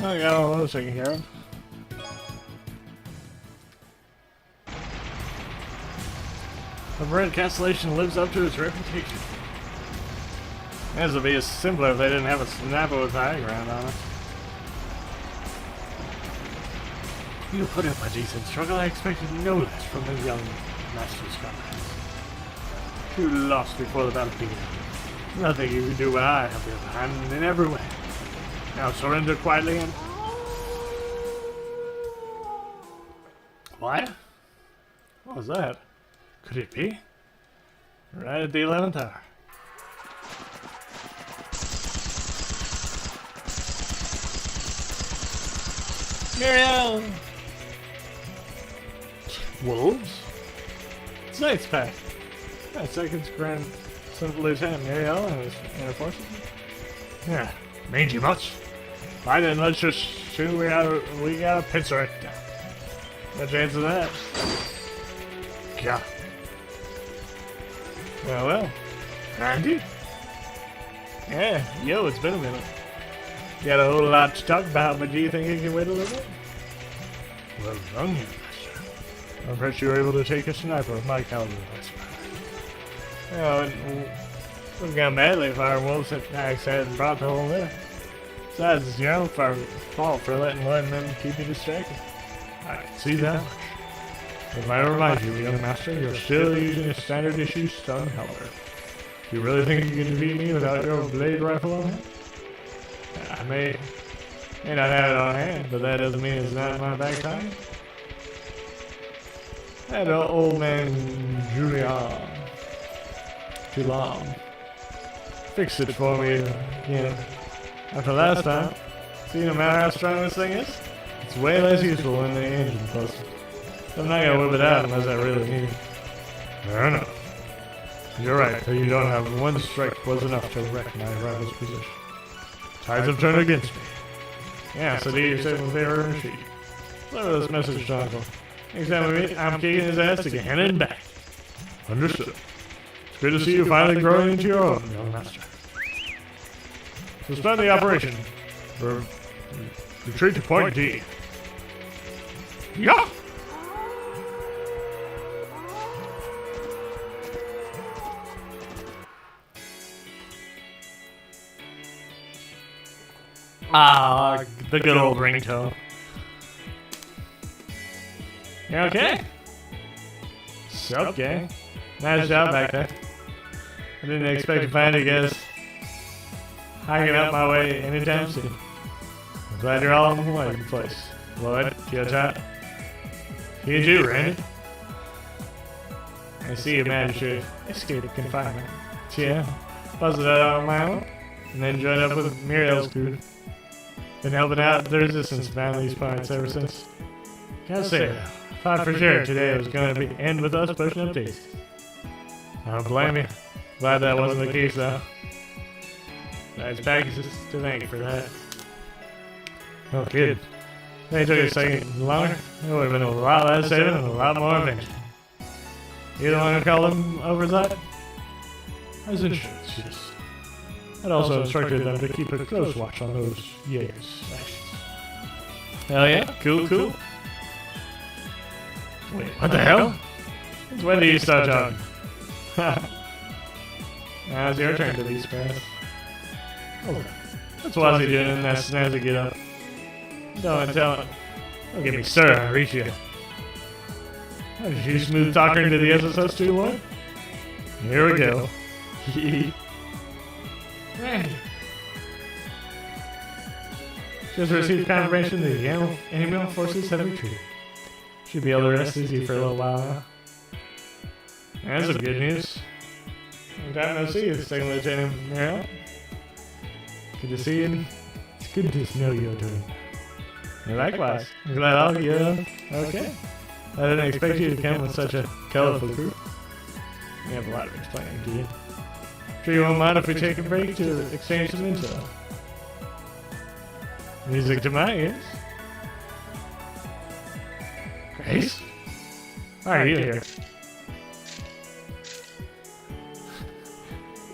I got all those taken care of. The Red Constellation lives up to its reputation. This would be simpler if they didn't have a snapper with high ground on it. You put up a decent struggle. I expected no less from the young master's comrades. You lost before the battle began. Nothing you can do but I have the upper hand in every way. Now surrender quietly and... What? What was that? Could it be? Right at the 11th hour. Muriel! Wolves? It's Knight's Pack. That second's Grand Son Lieutenant Muriel and his forces. Yeah, mangy much. Fine, then let's just shoot. We got a pincer it. No chance of that. Yeah. Well. Andy? Yeah, yo, it's been a minute. Got a whole lot to talk about, but do you think you can wait a little bit? Well done, you master. I'm impressed you were able to take a sniper of my caliber, I suppose. We've gone badly if our wolves attacks hadn't brought the whole there. Besides, it's your own fault for letting one of them keep you distracted. I can see that much. If I remind you, young master, you're still using a standard issue stun helmet. You really think you can defeat me without your blade rifle on hand? I may not have it on hand, but that doesn't mean it's not in my back pocket. That old man Julian fixed it for me again. After last time, see no matter how strong this thing is, it's way less useful when the engine's busted. So I'm not gonna whip it out unless I really need it. Fair enough. You're right, that you don't have one strike was enough to wreck my rival's position. Tides have turned against me. Yeah, so do yourself a favor and retreat. Deliver this message to Uncle. Next time we meet, I'm kicking his ass again and back. Understood. It's good to see you finally growing into your own, young master. Suspend the operation. Retreat to point D. Yeah! Ah, the good old ringtone. You okay? Okay. Nice job back there. I didn't expect to find you guys hiking up my way anytime soon. I'm glad you're all in one place. Lloyd, you got you too, Randy. I see you managed to escape confinement. Yeah, busted out on my own, and then joined up with Muriel's crew. Been helping out the resistance around these parts ever since. Gotta say, thought for sure today was gonna end with us pushing up daisies. I don't blame you. Glad that wasn't the case though. Besides, Pegasus to thank for that. No kid. They took a second longer. It would have been a lot less saving and a lot more avenging. You the one who called them oversight? As insurance, yes. I'd also instructed them to keep a close watch on those Jaegers' actions. Hell yeah, cool. Wait, what the hell? Since when do you start talking? Now it's your turn to be surprised. Okay. What's Wazzy doing in that snazzy get up? Don't tell him. Don't get me started on Aricia. Oh, did you smooth talk her into the SSS 2-1? Here we go. Randy. Just received confirmation that the animal forces have retreated. Should be able to rest easy for a little while now. That's some good news. Long time no see you, Second Lieutenant Merrill. Good to see you. It's good to know you're doing. Likewise. I'm glad all of you okay. I didn't expect you to come with such a colorful group. We have a lot of explaining to do. Sure you won't mind if we take a break to exchange some intel? Music to my ears. Grace? Why are you here?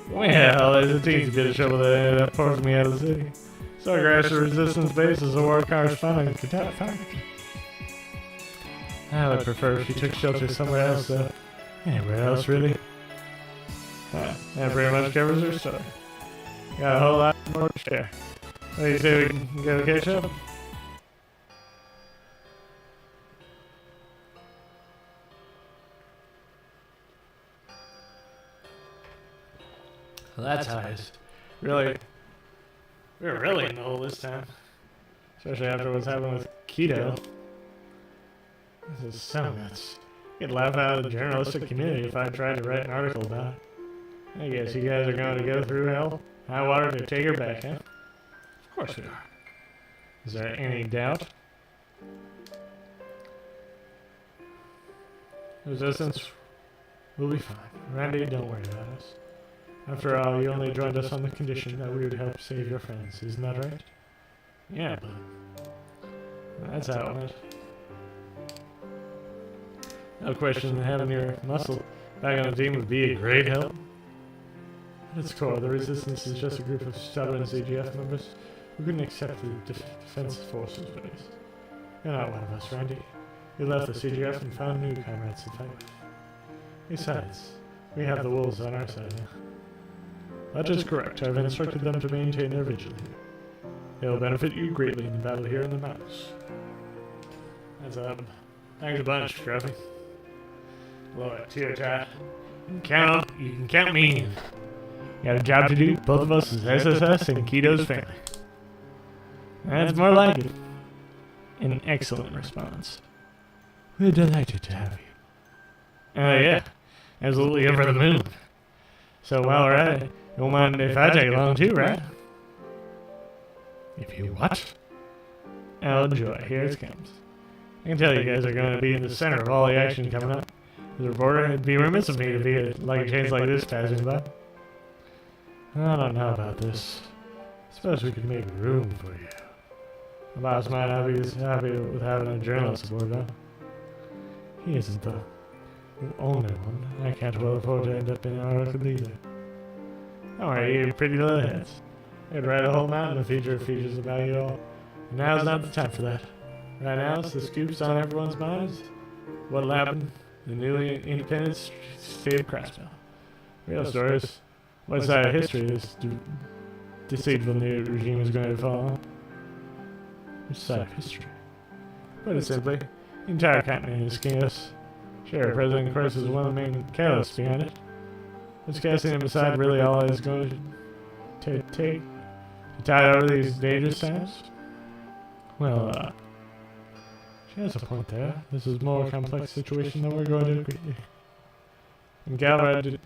Well, there's a teensy bit of trouble that ended up forcing me out of the city. Stargrass Resistance Base is a war correspondent in Kentucky. I would prefer if you took shelter somewhere else, though. Anywhere else, really. That pretty much covers her story. Got a whole lot more to share. What do you say we can go catch up? Well, that's nice. Really, we're really in the hole this time. Especially after what's happened with Keto. This is so nuts. You'd laugh out of the journalistic community if I tried to write an article about it. I guess you guys are going to go through hell, high water to take her back, huh? Of course we are. Is there any doubt? Resistance will be fine. Randy, don't worry about us. After all, you only joined us on the condition that we would help save your friends, isn't that right? Yeah, but that's how it went. No question, having your muscle back on the team would be a great help. At its core, the Resistance is just a group of stubborn CGF members who couldn't accept the defense forces base. You're not one of us, Randy. You left the CGF and found new comrades to fight with. Besides, we have the wolves on our side now. That is correct. I've instructed them to maintain their vigil here. They'll benefit you greatly in the battle here in the mountains. That's up. Thanks a bunch, Scruffy. Lord, to your chat. You can count me in. Got a job to do, both of us as SSS and Keto's family. That's more like it. An excellent response. We're delighted to have you. Yeah. Absolutely over the moon. So while we're at it, you don't mind if I take along too, right? If you what? Oh, enjoy. Here it comes. I can tell you guys are going to be in the center of all the action coming up. As a reporter, it'd be remiss of me to be like a chance like this passing by. I don't know about this. Suppose we could make room for you. The boss might not be as happy with having a journalist aboard, though. He isn't the only one. I can't well afford to end up in an article either. Don't worry, you pretty little heads. I'd write a whole mountain of features about you all. And now's not the time for that. Right now, it's the scoops on everyone's minds. What'll happen? The newly independent state of Crossville. Real stories. What side of history this deceitful new regime is going to fall on? Which side of history? Put it simply, the entire continent is chaos. Sure, President, of course, is one of the main catalysts behind it. What's casting him aside really all is going to take to tide over these dangerous times? Well, she has a point there. This is a more complex situation than we're going to agree. And Galva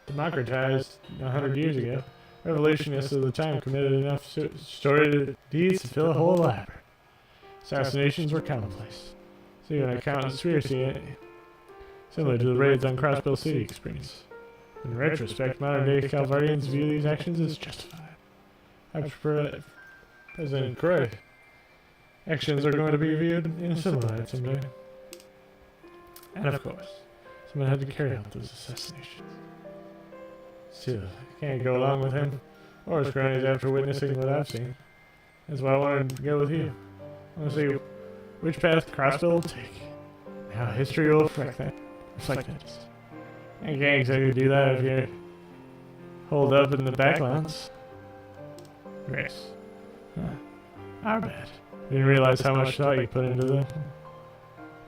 democratized 100 years ago. Revolutionists of the time committed enough sordid deeds to fill a whole library. Assassinations were commonplace. So even a conspiracy similar to the raids on Crossbill City experience. In retrospect, modern-day Calvardians view these actions as justified. I prefer President correct. Actions are going to be viewed in a similar light someday. And of course, someone had to carry out those assassinations. Still, I can't go along with him or his cronies after witnessing what I've seen. That's why I wanted to go with you. I want to see which path Crossbill will take. How history will reflect that. I can't exactly do that if you're holed up in the backlands. Grace. Our bad. Didn't realize how much thought you put into that.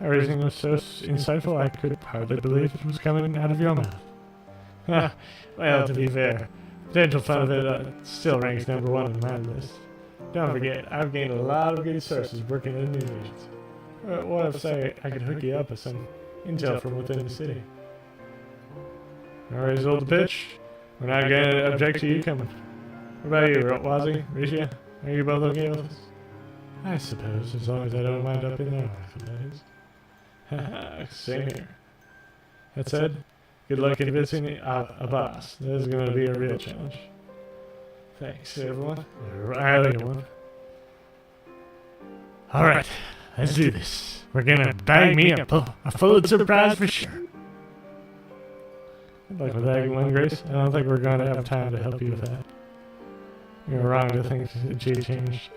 Everything was so insightful I could hardly believe it was coming out of your mouth. Well, to be fair, potential fun of it still ranks #1 on my list. Don't forget, I've gained a lot of good sources working in the news agency. What if, say, I could hook you up with some intel from within the city? Already sold the pitch? We're not going to object to you coming. What about you, Wazzy, Risha? Are you both okay with this? I suppose, as long as I don't wind up in there, that is. Same here. That said, good luck convincing a boss. This is going to be a real challenge. Thanks, everyone. I owe you one. Alright, let's do this. We're going to bag me up a full surprise for sure. Good luck with that one, Grace. I don't think we're going to have time to help you with that. You're wrong to think that she changed.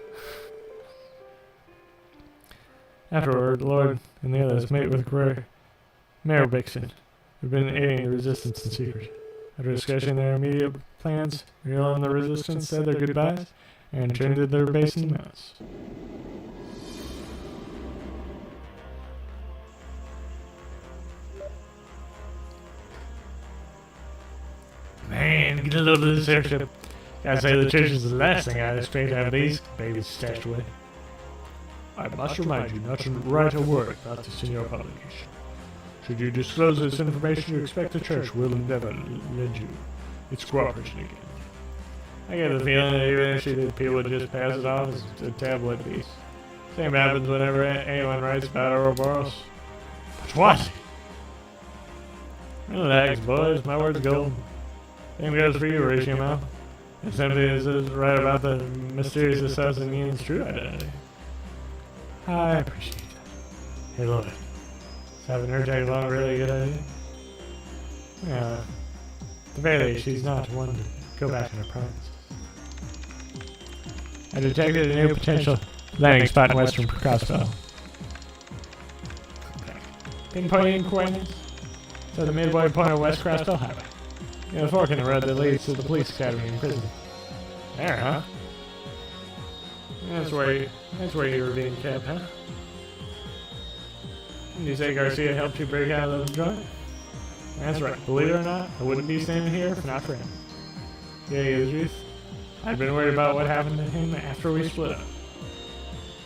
Afterward, Lord and the others met with Mayor Bixon, who'd been aiding the resistance in secret. After discussing their immediate plans, Real and the resistance said their goodbyes and returned to their base in the mountains. Man, get a load of this airship. Gotta say the church is the last thing I'd expect to have these babies stashed away. I must remind you not to write a word about this in your publication. Should you disclose this information, you expect the church will never lend you its cooperation again. I get the feeling that eventually people would just pass it off as a tabloid piece. Same happens whenever anyone writes about Ouroboros. But what? Relax, boys. My word's gold. Same goes for you, Horatio. If somebody is right about the mysterious assassin's true identity. I appreciate that. Hey, Lloyd. Is having her tag along a really good idea? Yeah. At the very least, she's not one to go back on her promises. I detected a new potential landing spot in western Crossville. Pinpointing coordinates to the midway point of West Crossville Highway. Yeah, the fork in the road that leads to the police academy and prison. There, huh? That's where you were being kept, huh? Did you say Garcia helped you break out of the joint? That's right. Believe it or not, I wouldn't be standing here if not for him. Yeah, the truth. I'd been worried about what happened to him after we split up.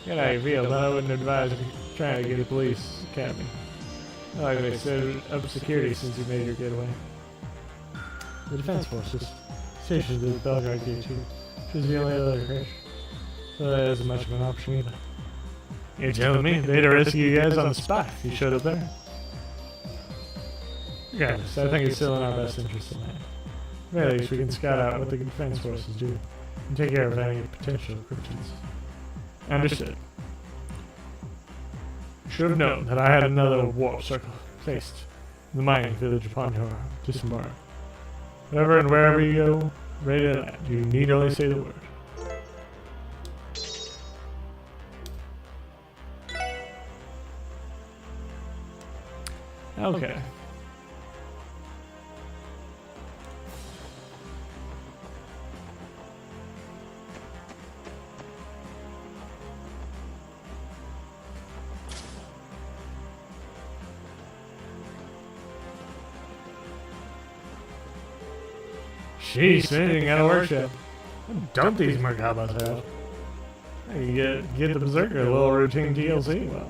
Get how you feel, but I wouldn't advise you trying to get a police academy. Like they set up security since you made your getaway. The defense forces stationed at the Belgrade Gate too. She's the only other crash. So that isn't much of an option either. You're telling me they'd arrest you guys on the spot if you showed up there? Regardless, I think it's still in our best interest in that. At the very least, we can scout out what the defense forces do and take care of any potential cryptids. Understood. Should have known that I had another warp circle placed in the mining village upon your disembark. Wherever and wherever you go, ready to land. You need only say the word. Okay. Jeez, man, you got a workshop. Dump these Merkabas have. You get the Berserker, a little routine DLC. Well,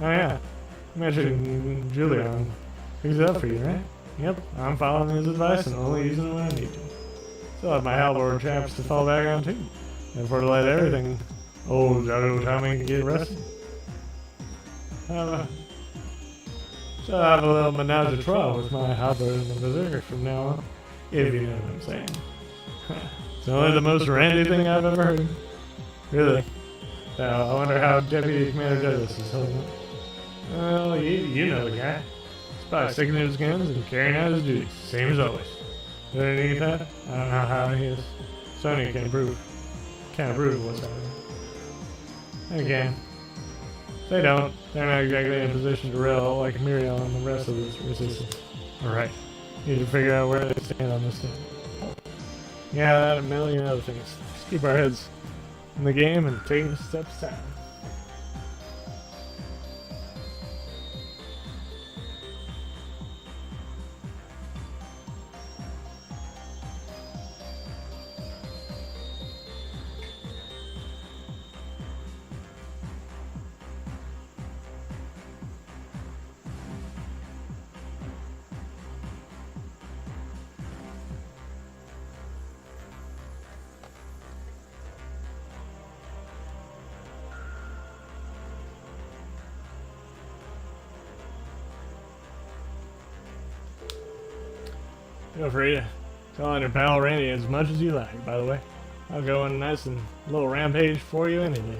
oh yeah. Imagine Julian picks it up for you, right? Yep, I'm following his advice and only using it when I need to. Still have my halberd traps to fall back on too. Therefore to let everything old Tommy get rested. So I have a little menage a trois with my halberd and the Berserker from now on. If you know what I'm saying. It's only the most randy thing I've ever heard. Really. Now, I wonder how Deputy Commander Douglas is holding it. Well, you know the guy. He's probably sticking to his guns and carrying out his duties, same as always. Underneath that, I don't know how he is. Sony can't prove what's happening. Again, they don't. They're not exactly in a position to rail like Muriel and the rest of this resistance. Alright. Need to figure out where they stand on this thing. Yeah, that and a million other things. Just keep our heads in the game and taking steps down. Feel free to tell on your pal Randy as much as you like, by the way. I'll go on a nice and little rampage for you anyway.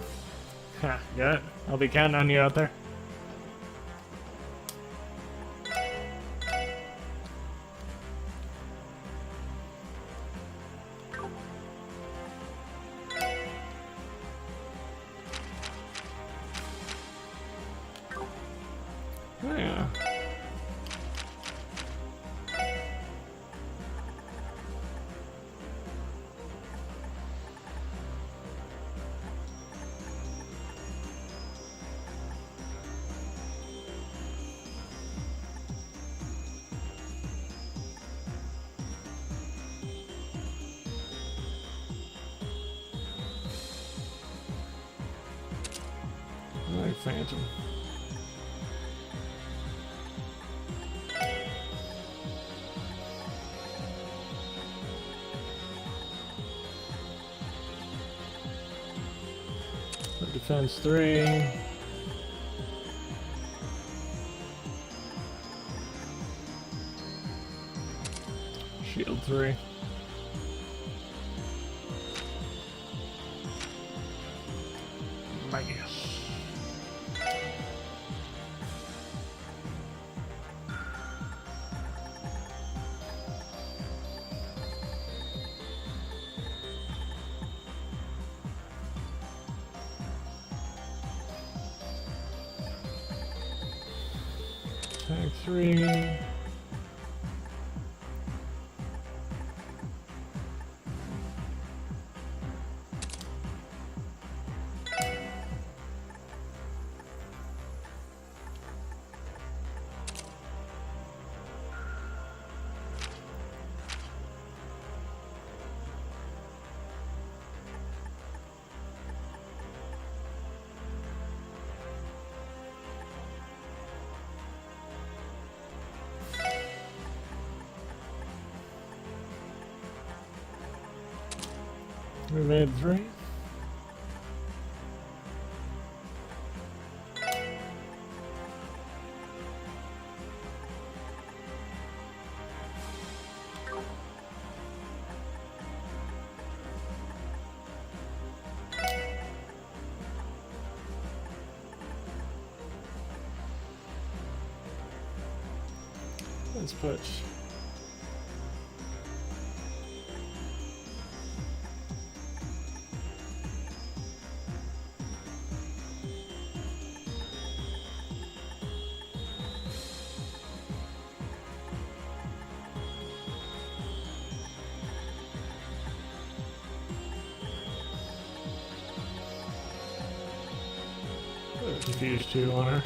Ha, got it? I'll be counting on you out there. Oh, yeah. Like Phantom. Defense 3. Shield 3. Yes. Attack 3. We made 3. Let's put Confused 2 on her.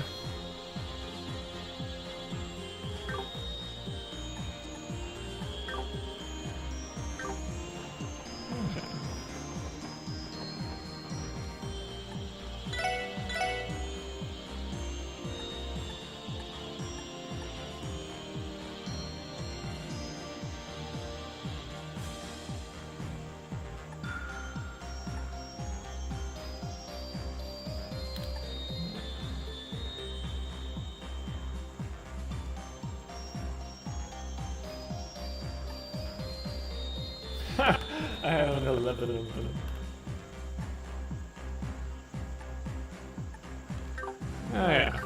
I have an 11 of them. Oh yeah.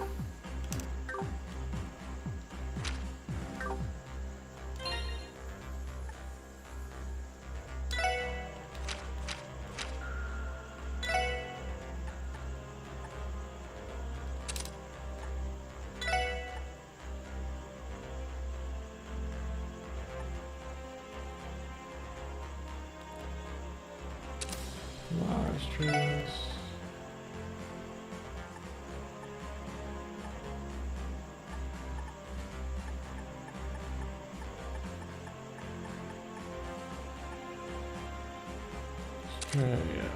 Large trees. Australia.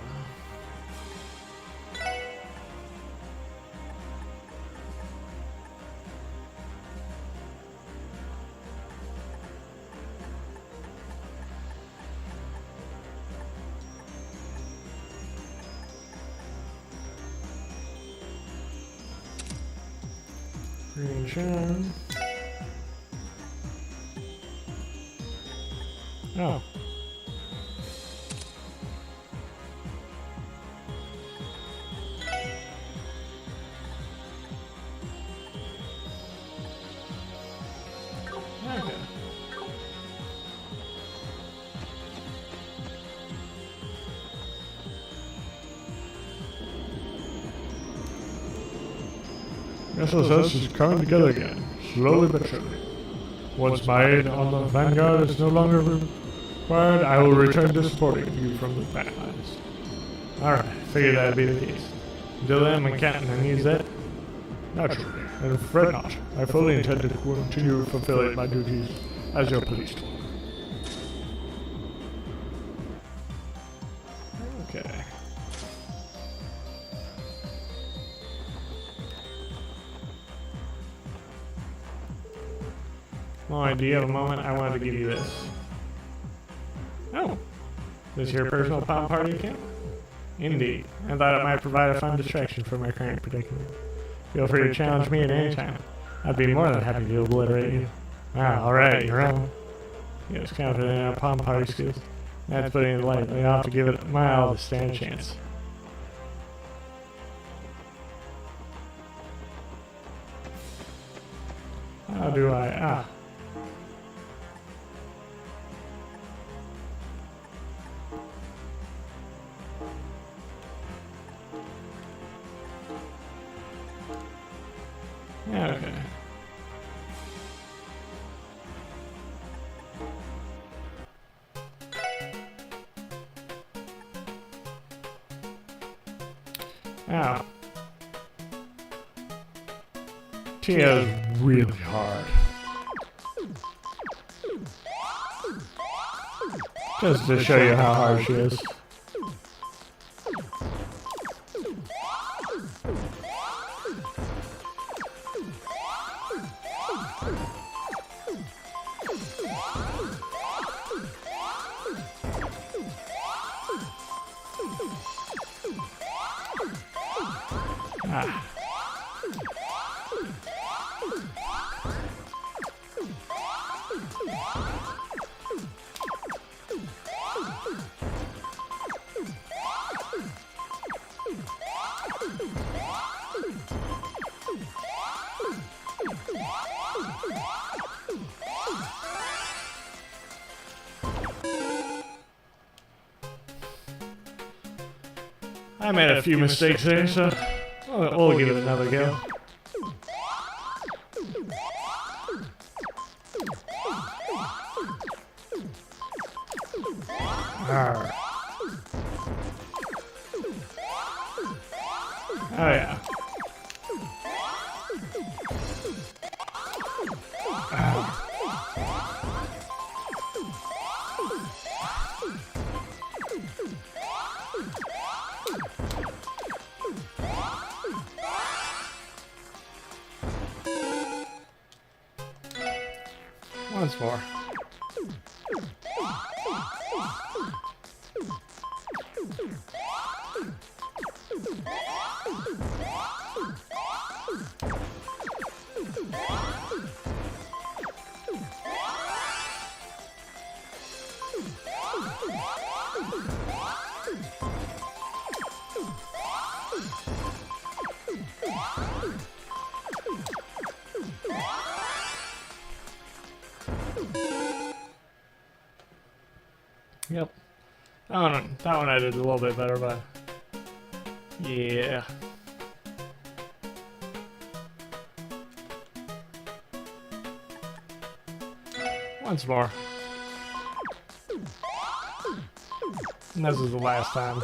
Green Shan. Oh. Okay. SSS is coming together again, slowly but surely. Once my aid on the Vanguard is no longer required, I will return to supporting you from the back lines. Alright, figured that'd be the case. Until then, my captain needs that. Naturally, and fret not, I fully intend to continue fulfilling my duties as your police dog. Okay. Lloyd, do you have a moment? I wanted to give you this. Oh. This your personal palm party account? Indeed. I thought it might provide a fun distraction from my current predicament. Feel free to challenge me at any time. I'd be more than happy to obliterate you. Ah, alright, you're on. You was confident in our palm party skills. That's putting it lightly. I'll have to give it my all to stand a chance. How do I? Ah. Yeah, okay. Ow. Tia's really hard. Just to show you how hard she is. I made a few mistakes there, so we'll give it another go. Arr. Oh yeah. Once more. Yep. That one I did a little bit better, but yeah. Once more. And this is the last time.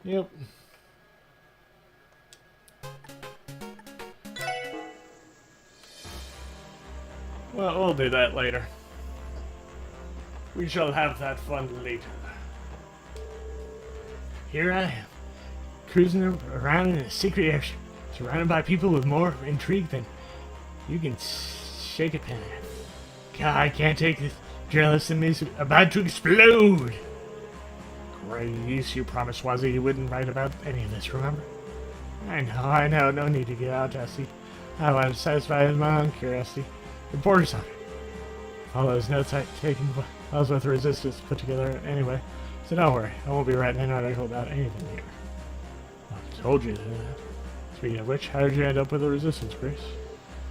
Yep. Well, we'll do that later. We shall have that fun later. Here I am, cruising around in a secret airship, surrounded by people with more intrigue than you can shake a pen at. God, I can't take this. Journalism is about to explode. Grace, you promised Wazzy you wouldn't write about any of this, remember? I know, no need to get out, Dusty. I want to satisfy my own curiosity. Reporters on it. All those notes I've taken I was with the Resistance put together anyway, so don't worry, I won't be writing an article about anything here. I told you that. Speaking of which, how did you end up with the Resistance, Grace?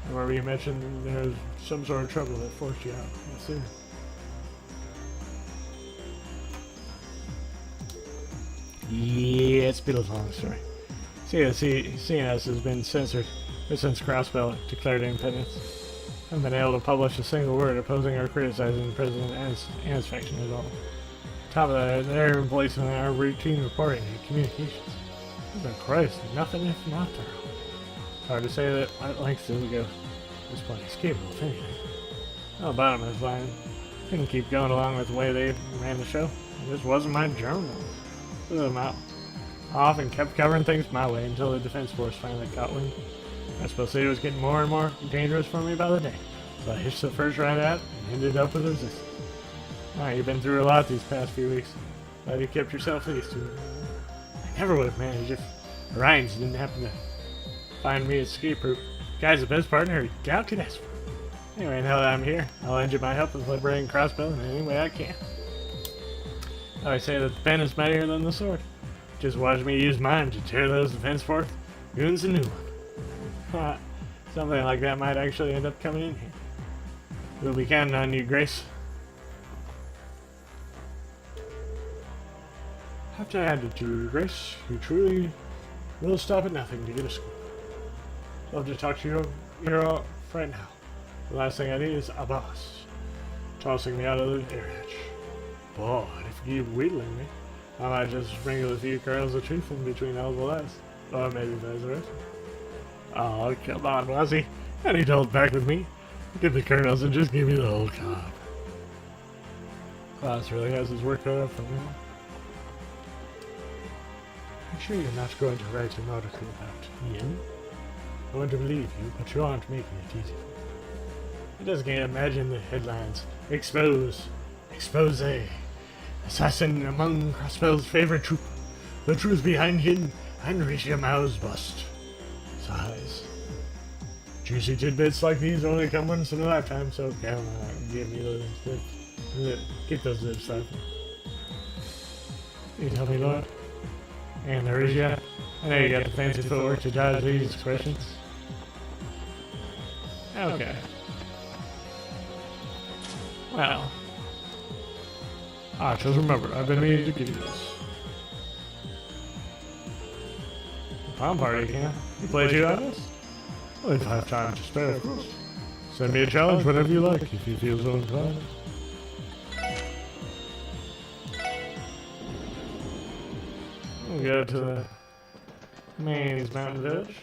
I remember you mentioned there was some sort of trouble that forced you out. Let's see. Yeah, it's been a long story. CNS has been censored since Crossbell declared independence. I haven't been able to publish a single word opposing or criticizing the president and his faction at all. On top of that, they're replacing our routine reporting and communications. Good Christ, nothing if not thorough. Hard to say that at length does it go. This place capable of anything. Oh, bottom of this line. Couldn't keep going along with the way they ran the show. It just wasn't my journal. Blew them out. I often kept covering things my way until the Defense Force finally got wind. I suppose it was getting more and more dangerous for me by the day. So I hitched the first ride out and ended up with Resistance. Alright, you've been through a lot these past few weeks. Glad you kept yourself at least to it. I never would have managed if Ryan's didn't happen to find me a escape route. Guy's the best partner Gal could ask for. Anyway, now that I'm here, I'll lend you my help with liberating Crossbow in any way I can. I always say that the pen is mightier than the sword. Just watch me use mine to tear those Defense Force goons a new one. Something like that might actually end up coming in here. We'll be counting on you, Grace. Have to hand it to you, Grace. You truly will stop at nothing to get a scoop. Love to talk to you here right now. The last thing I need is a boss tossing me out of the air hatch. Boy, if you keep wheedling me, I might just sprinkle a few kernels of truth in between all the lies. Or maybe vice versa. Oh, come on, Wazzy. I need to hold back with me. Get the kernels and just give me the whole cob. Klaus really has his work cut out for me. I'm sure you're not going to write an article about Ian. I want to believe you, but you aren't making it easy for me. I just can't imagine the headlines. Expose. Assassin among Crossbell's favorite troop. the truth behind hidden and reach your mouths bust. Sighs. Juicy tidbits like these only come once in a lifetime, so come on, give me those lips. Get those lips off. You tell me, Lord? And there is ya. I know you got the fancy footwork to dodge these questions. Okay. Well. Just remember, I've been meaning to give you this. Palm party, can you play 2 hours? Well, if I have time to spare, of course. Send me a challenge whenever you like, if you feel so inclined. We'll go to the Man's Mountain Village.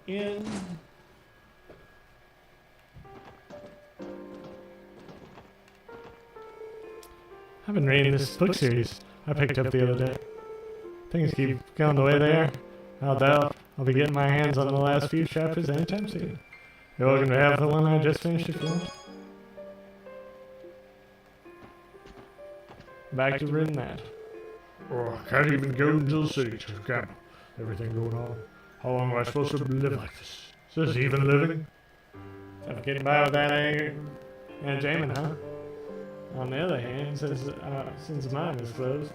In I've been reading this book series I picked up the other day. Things keep going the way they are. I doubt I'll be getting my hands on the last few chapters anytime soon. You're welcome to have the one I just finished if you want. Back to reading that. Oh, I can't even go into the city to gamble. Everything going on. How long am I supposed to live like this? Is this even living? I'm getting by with that entertainment, huh? On the other hand, since mine is closed,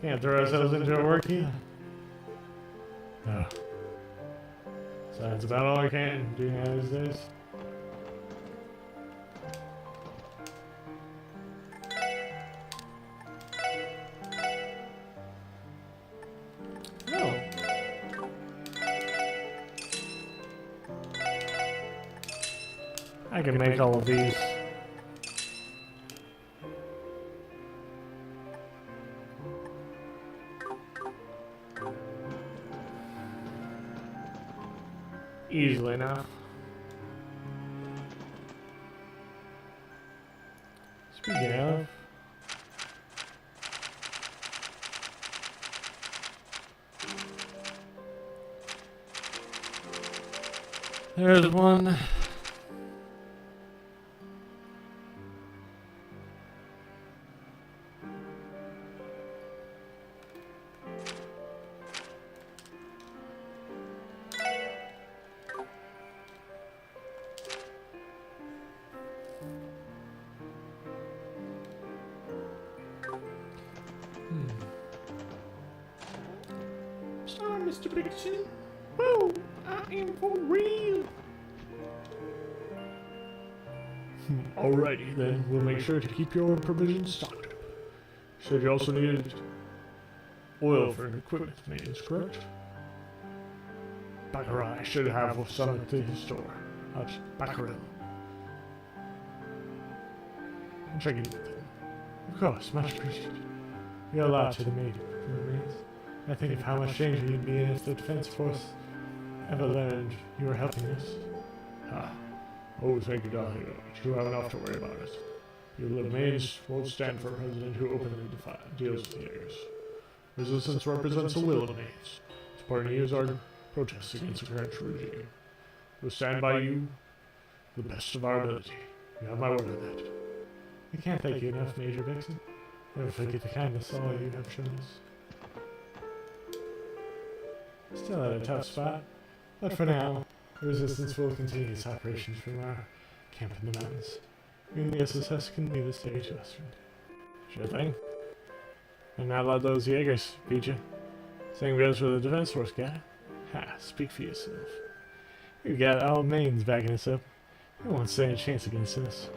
can't throw ourselves into our work either. No. So that's about all I can do now these days. Oh. I can make all of these. Easily enough. Speaking of, there's one. Sorry, Mr. Bigson. Whoa, I am for real. Alrighty, then we'll make sure to keep your provisions stocked up. Said you also needed oil for equipment maintenance, correct? Baccarat, I should have some at the store. Baccarat. I'm checking it then. Of course, much appreciated. You're a lot to the Marines. I think of how much danger you'd be in if the defense force ever learned you were helping us. Oh, thank you, Dahlia. You have enough to worry about it. You Marines won't stand for a president who openly deals with Jaegers. Resistance represents the will of Marines. Supporting you is our protest against the current regime. We'll stand by you to the best of our ability. You have my word on that. I can't thank you enough, Major Vixen. Never forget the kindness all you have shown us. Still at a tough spot, but for now, the Resistance will continue its operations from our camp in the mountains. You and the SSS can leave the stage western. Sure thing. And not let those Jaegers beat you. Same goes for the defense force guy. Ha, speak for yourself. You got all mains backing us up. You won't stand a chance against us.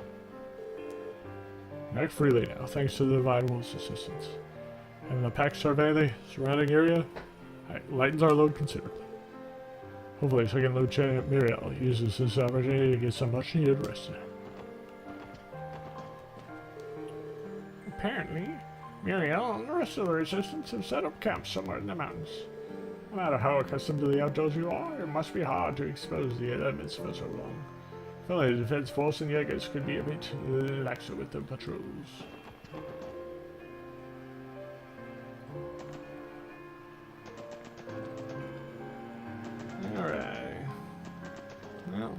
Act freely now, thanks to the Vitals' assistance. Having the pack survey the surrounding area lightens our load considerably. Hopefully, Second Lieutenant Muriel uses this opportunity to get some much needed rest in. Apparently, Muriel and the rest of the Resistance have set up camp somewhere in the mountains. No matter how accustomed to the outdoors you are, it must be hard to expose the elements for so long. I feel like the defense force and Jaegers could be a bit laxer with their patrols. Alright. Well,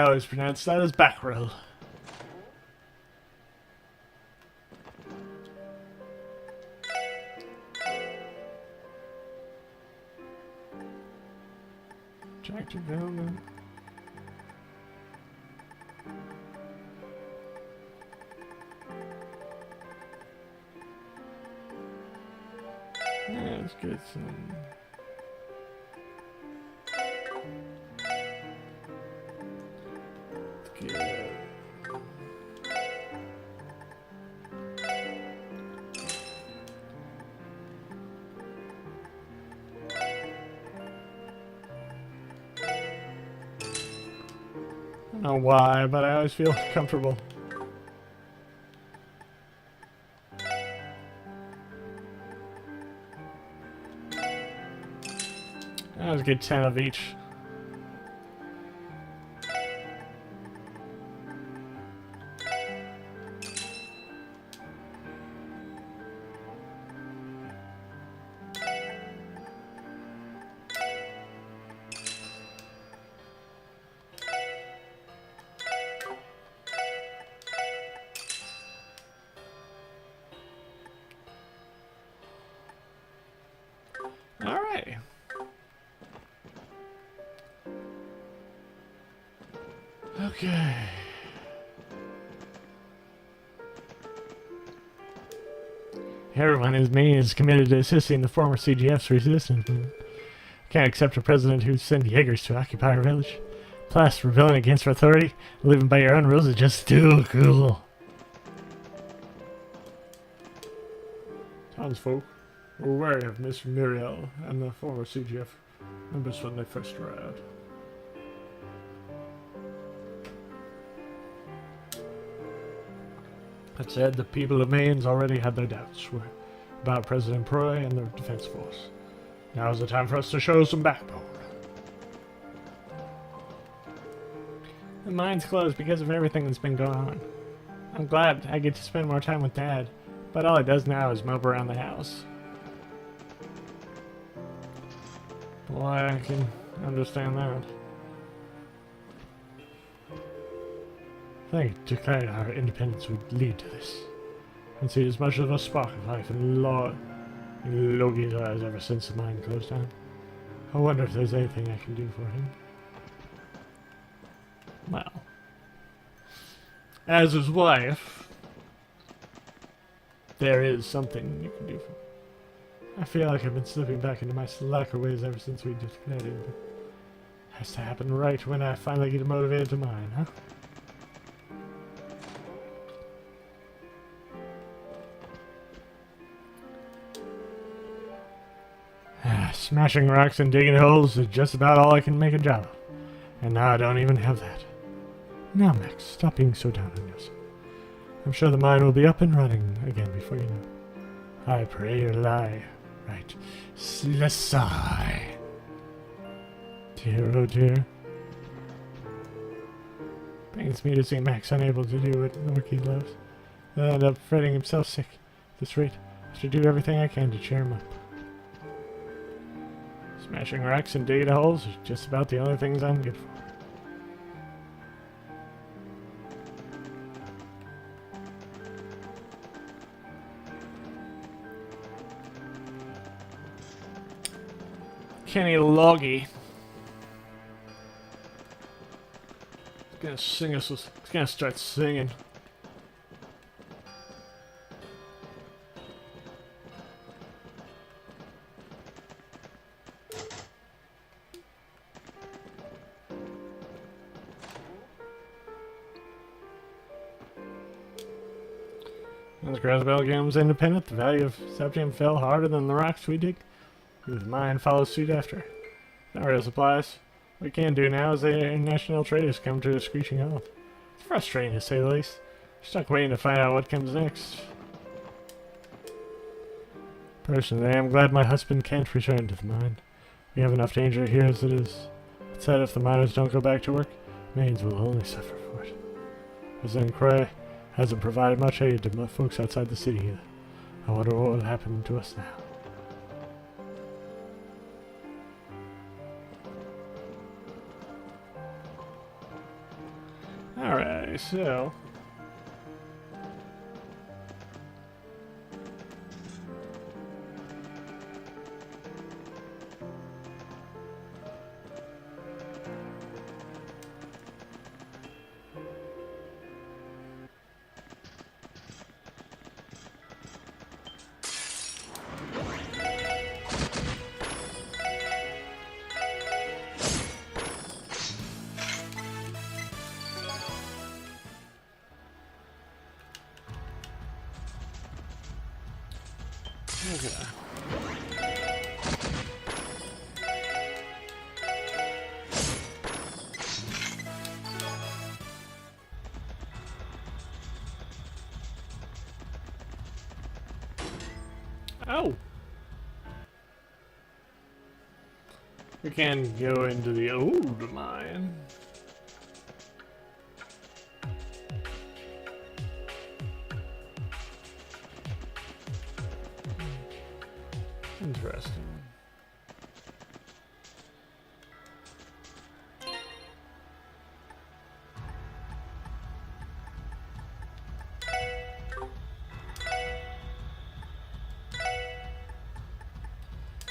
always pronounce that as Backrel. Tractor development. Yeah, let's get some. Let's get. I don't know why, but I always feel comfortable. Let's get 10 of each. Alright. Okay. Everyone who's me is committed to assisting the former CGF's resistance movement. Can't accept a president who sent Jaegers to occupy our village. Plus, rebelling against our authority, living by your own rules is just too cool. Townsfolk were wary of Miss Muriel and the former CGF members when they first arrived. That said, the people of Maine's already had their doubts about President Proy and their defense force. Now is the time for us to show some backbone. The mine's closed because of everything that's been going on. I'm glad I get to spend more time with Dad, but all he does now is mope around the house. Boy, I can understand that. I think declaring our independence would lead to this. And see as much of a spark of life in Logi's eyes ever since the mine closed down. I wonder if there's anything I can do for him. Well, as his wife, there is something you can do for him. I feel like I've been slipping back into my slacker ways ever since we disconnected. But it has to happen right when I finally get motivated to mine, huh? Smashing rocks and digging holes is just about all I can make a job of. And now I don't even have that. Now, Max, stop being so down on yourself. I'm sure the mine will be up and running again before you know it. I pray you lie. Right. Sigh. Dear, oh dear. Pains me to see Max unable to do what work he loves. He'll end up fretting himself sick. At this rate, I should do everything I can to cheer him up. Smashing rocks and digging holes are just about the only things I'm good for. Kenny Logie. He's gonna sing us. He's gonna start singing. As Grasbell becomes independent, the value of Septium fell harder than the rocks we dig. The mine follows suit after. No real supplies. What we can do now is the international traders come to a screeching halt. It's frustrating to say the least. We're stuck waiting to find out what comes next. Personally, I'm glad my husband can't return to the mine. We have enough danger here as it is. That said, if the miners don't go back to work, Maine's will only suffer for it. President Croy hasn't provided much aid to folks outside the city either. I wonder what will happen to us now. Anyway, so... Okay. Oh! We can go into the old mine. Interesting.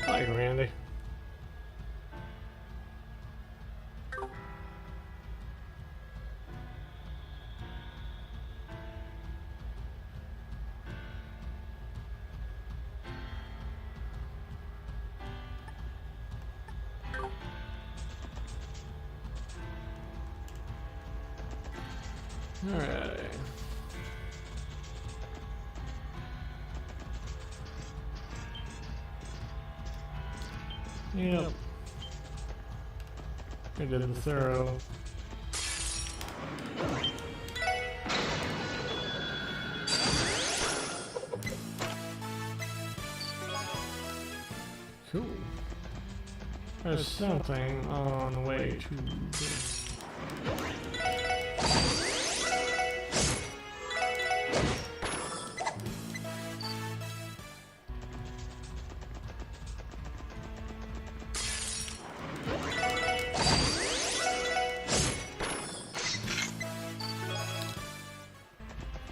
Hi, Randy. Alright. Yep. I did the thorough. Cool. There's something on the way to the...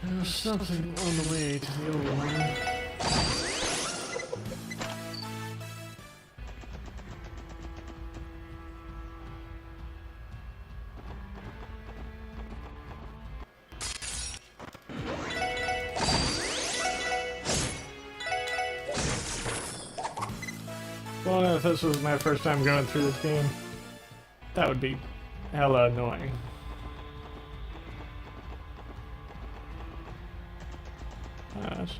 There's something on the way to the old one. Well, if this was my first time going through this game, that would be hella annoying. Gosh.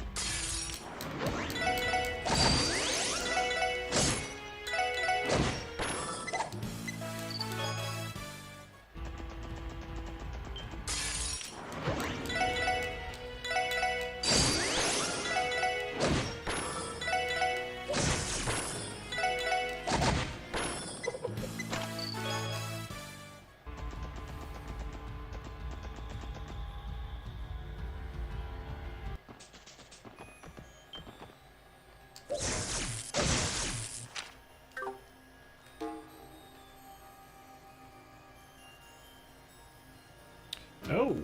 Oh!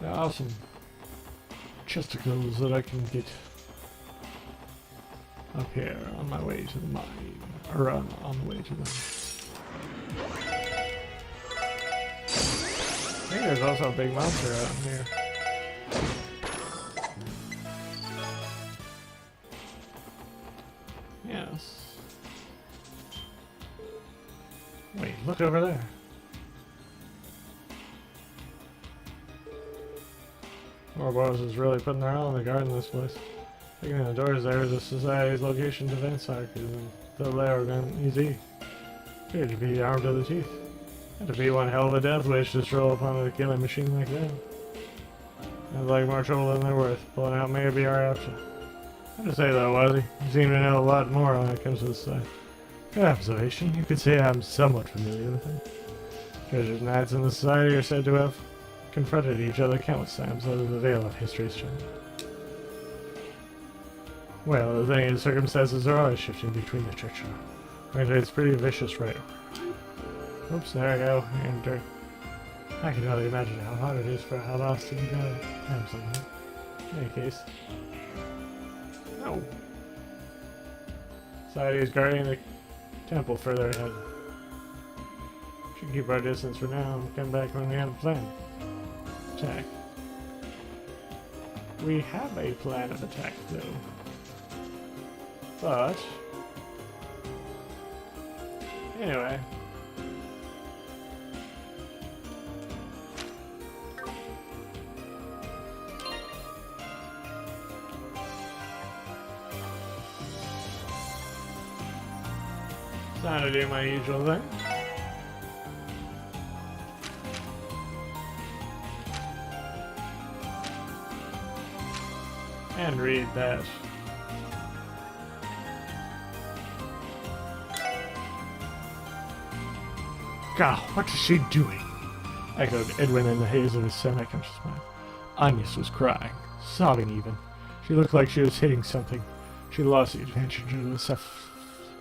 Awesome. Chesticles that I can get up here on my way to the mine. Or on the way to the... I think there's also a big monster out here. Yes. Wait, look over there. Ouroboros is really putting their all in the garden in this place. Looking at the doors there is the Society's location defense arc, and the layer gun easy. Appeared to be armed to the teeth. Had to be one hell of a death wish to stroll upon a killing machine like that. Sounds like more trouble than they're worth. Pulling out may be our option. I have to say though, Wazzy, you seem to know a lot more when it comes to this side. Good observation. You could say I'm somewhat familiar with it. Treasures knights in the society are said to have confronted each other countless times under the veil of history's shadow. Well, the thing is, circumstances are always shifting between the church and frankly, it's pretty vicious right. Oops, there I go. Enter. I can only imagine how hard it is for a boss to get something. In any case. No. Society is guarding the temple further ahead. Should keep our distance for now and come back when we have a plan. Attack. We have a plan of attack though. But anyway. Time to do my usual thing. And read that. God, what is she doing? Echoed Edwin in the haze of his semi-conscious mind. Agnes was crying, sobbing even. She looked like she was hitting something. She lost the advantage and was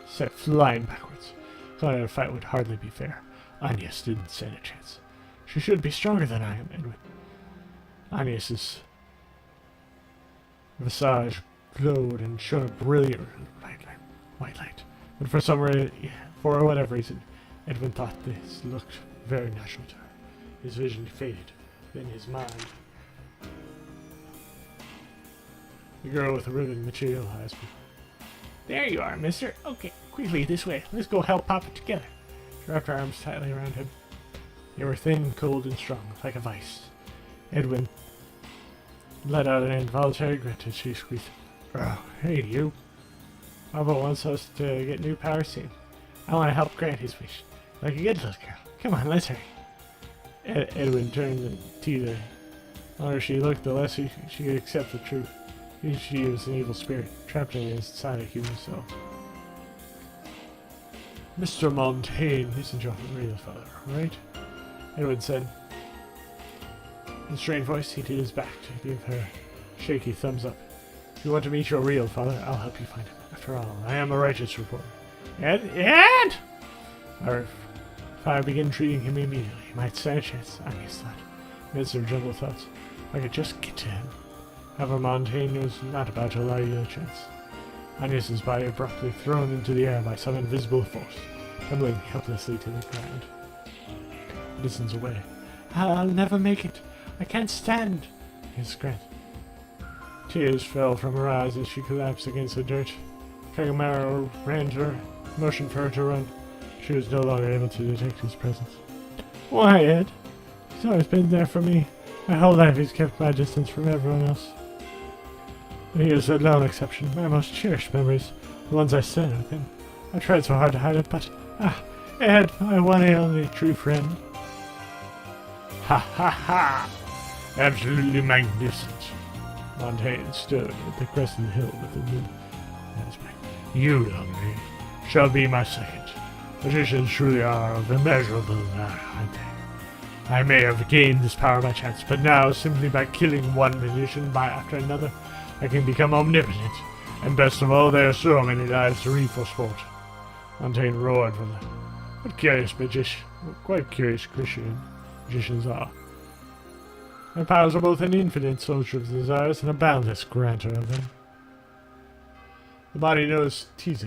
set flying backwards. Thought a fight would hardly be fair. Agnes didn't stand a chance. She should be stronger than I am, Edwin. Agnes's visage glowed and shone a brilliant white light. But for whatever reason, Edwin thought this looked very natural to her. His vision faded. Then his mind. The girl with the ribbon materialized. There you are, mister. Okay, quickly this way. Let's go help Papa together. She wrapped her arms tightly around him. They were thin, cold, and strong, like a vice. Edwin let out an involuntary grit as she squeezed him. Oh, hey, you. Papa wants us to get new power soon. I want to help grant his wish. Like a good little girl. Come on, let's hurry. Edwin turned and teased her. The longer she looked, the less she could accept the truth. She was an evil spirit, trapped inside a human soul. Mr. Montaigne isn't your real father, right? Edwin said. In a strained voice, he did his back to give her a shaky thumbs up. If you want to meet your real father, I'll help you find him. After all, I am a righteous reporter. Ed! Or if I begin treating him immediately, he might stand a chance, Agnes thought. Amidst her jungle thoughts, if I could just get to him. However, Montaigne was not about to allow you a chance. Agnes's body abruptly thrown into the air by some invisible force, tumbling helplessly to the ground. Distance away. I'll never make it. I can't stand. His screamed. Tears fell from her eyes as she collapsed against the dirt. Kagamaro ran to her, motioned for her to run. She was no longer able to detect his presence. Why, Ed? He's always been there for me. My whole life he's kept my distance from everyone else. He is the lone exception. My most cherished memories, the ones I spent with him. I tried so hard to hide it, but Ed, my one and only true friend. Ha ha ha! Absolutely magnificent. Montaigne stood at the crest of the hill with the moon at his back. You, Lumley, shall be my second. Magicians truly are of immeasurable value, aren't they? I may have gained this power by chance, but now, simply by killing one magician after another, I can become omnipotent. And best of all, there are so many lives to read for sport. Montaigne roared from the... Quite curious Christian magicians are. My powers are both an infinite source of desires and a boundless granter of them. The body knows Tize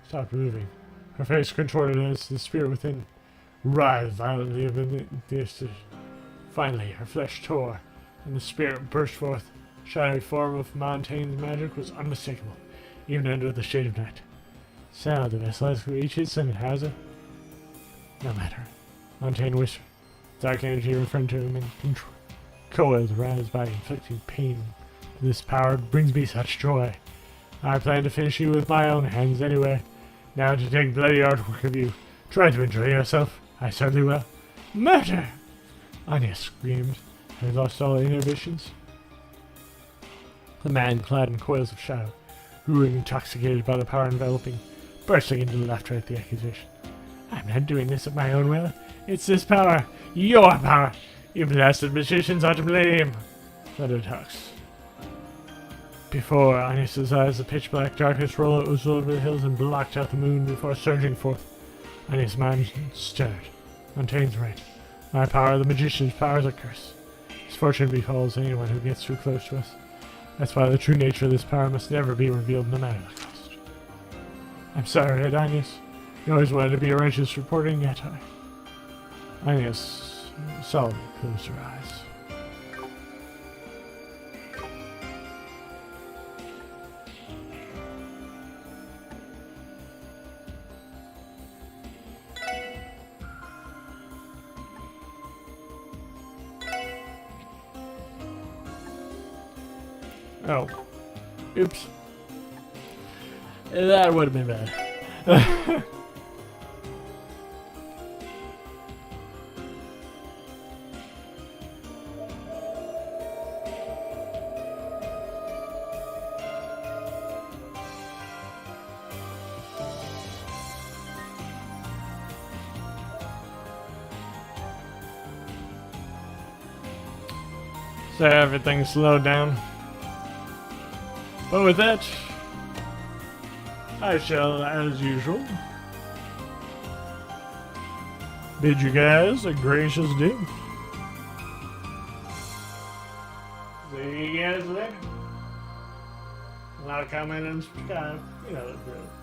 stopped moving. Her face contorted as the spirit within writhed violently within the decision. Finally, her flesh tore, and the spirit burst forth. The shadowy form of Montaigne's magic was unmistakable, even under the shade of night. Sound of Eslice reaches and has it. No matter. Montaigne whispered. Dark energy returned to him and coiled around his body, inflicting pain. This power brings me such joy. I plan to finish you with my own hands anyway. Now to take bloody artwork of you. Try to enjoy yourself. I certainly will. Murder! Anya screamed, having lost all inhibitions. The man, clad in coils of shadow, grew intoxicated by the power enveloping, bursting into laughter at the accusation. I'm not doing this of my own will. It's this power. Your power. You blasted magicians are to blame. Thundered Hux. Before Agnes's eyes, the pitch-black darkness rose over the hills and blocked out the moon before surging forth. Agnes' mind stirred. Montaigne's right. My power, the magician's power, is a curse. Misfortune befalls anyone who gets too close to us. That's why the true nature of this power must never be revealed, no matter the cost. I'm sorry, Adinius. You always wanted to be a righteous reporter, and yet Adinius solemnly closed her eyes. Oh. Oops. That would have been bad. So everything slowed down. But with that, I shall, as usual, bid you guys a gracious due. See you guys later. A lot of comment and subscribe. You know the drill.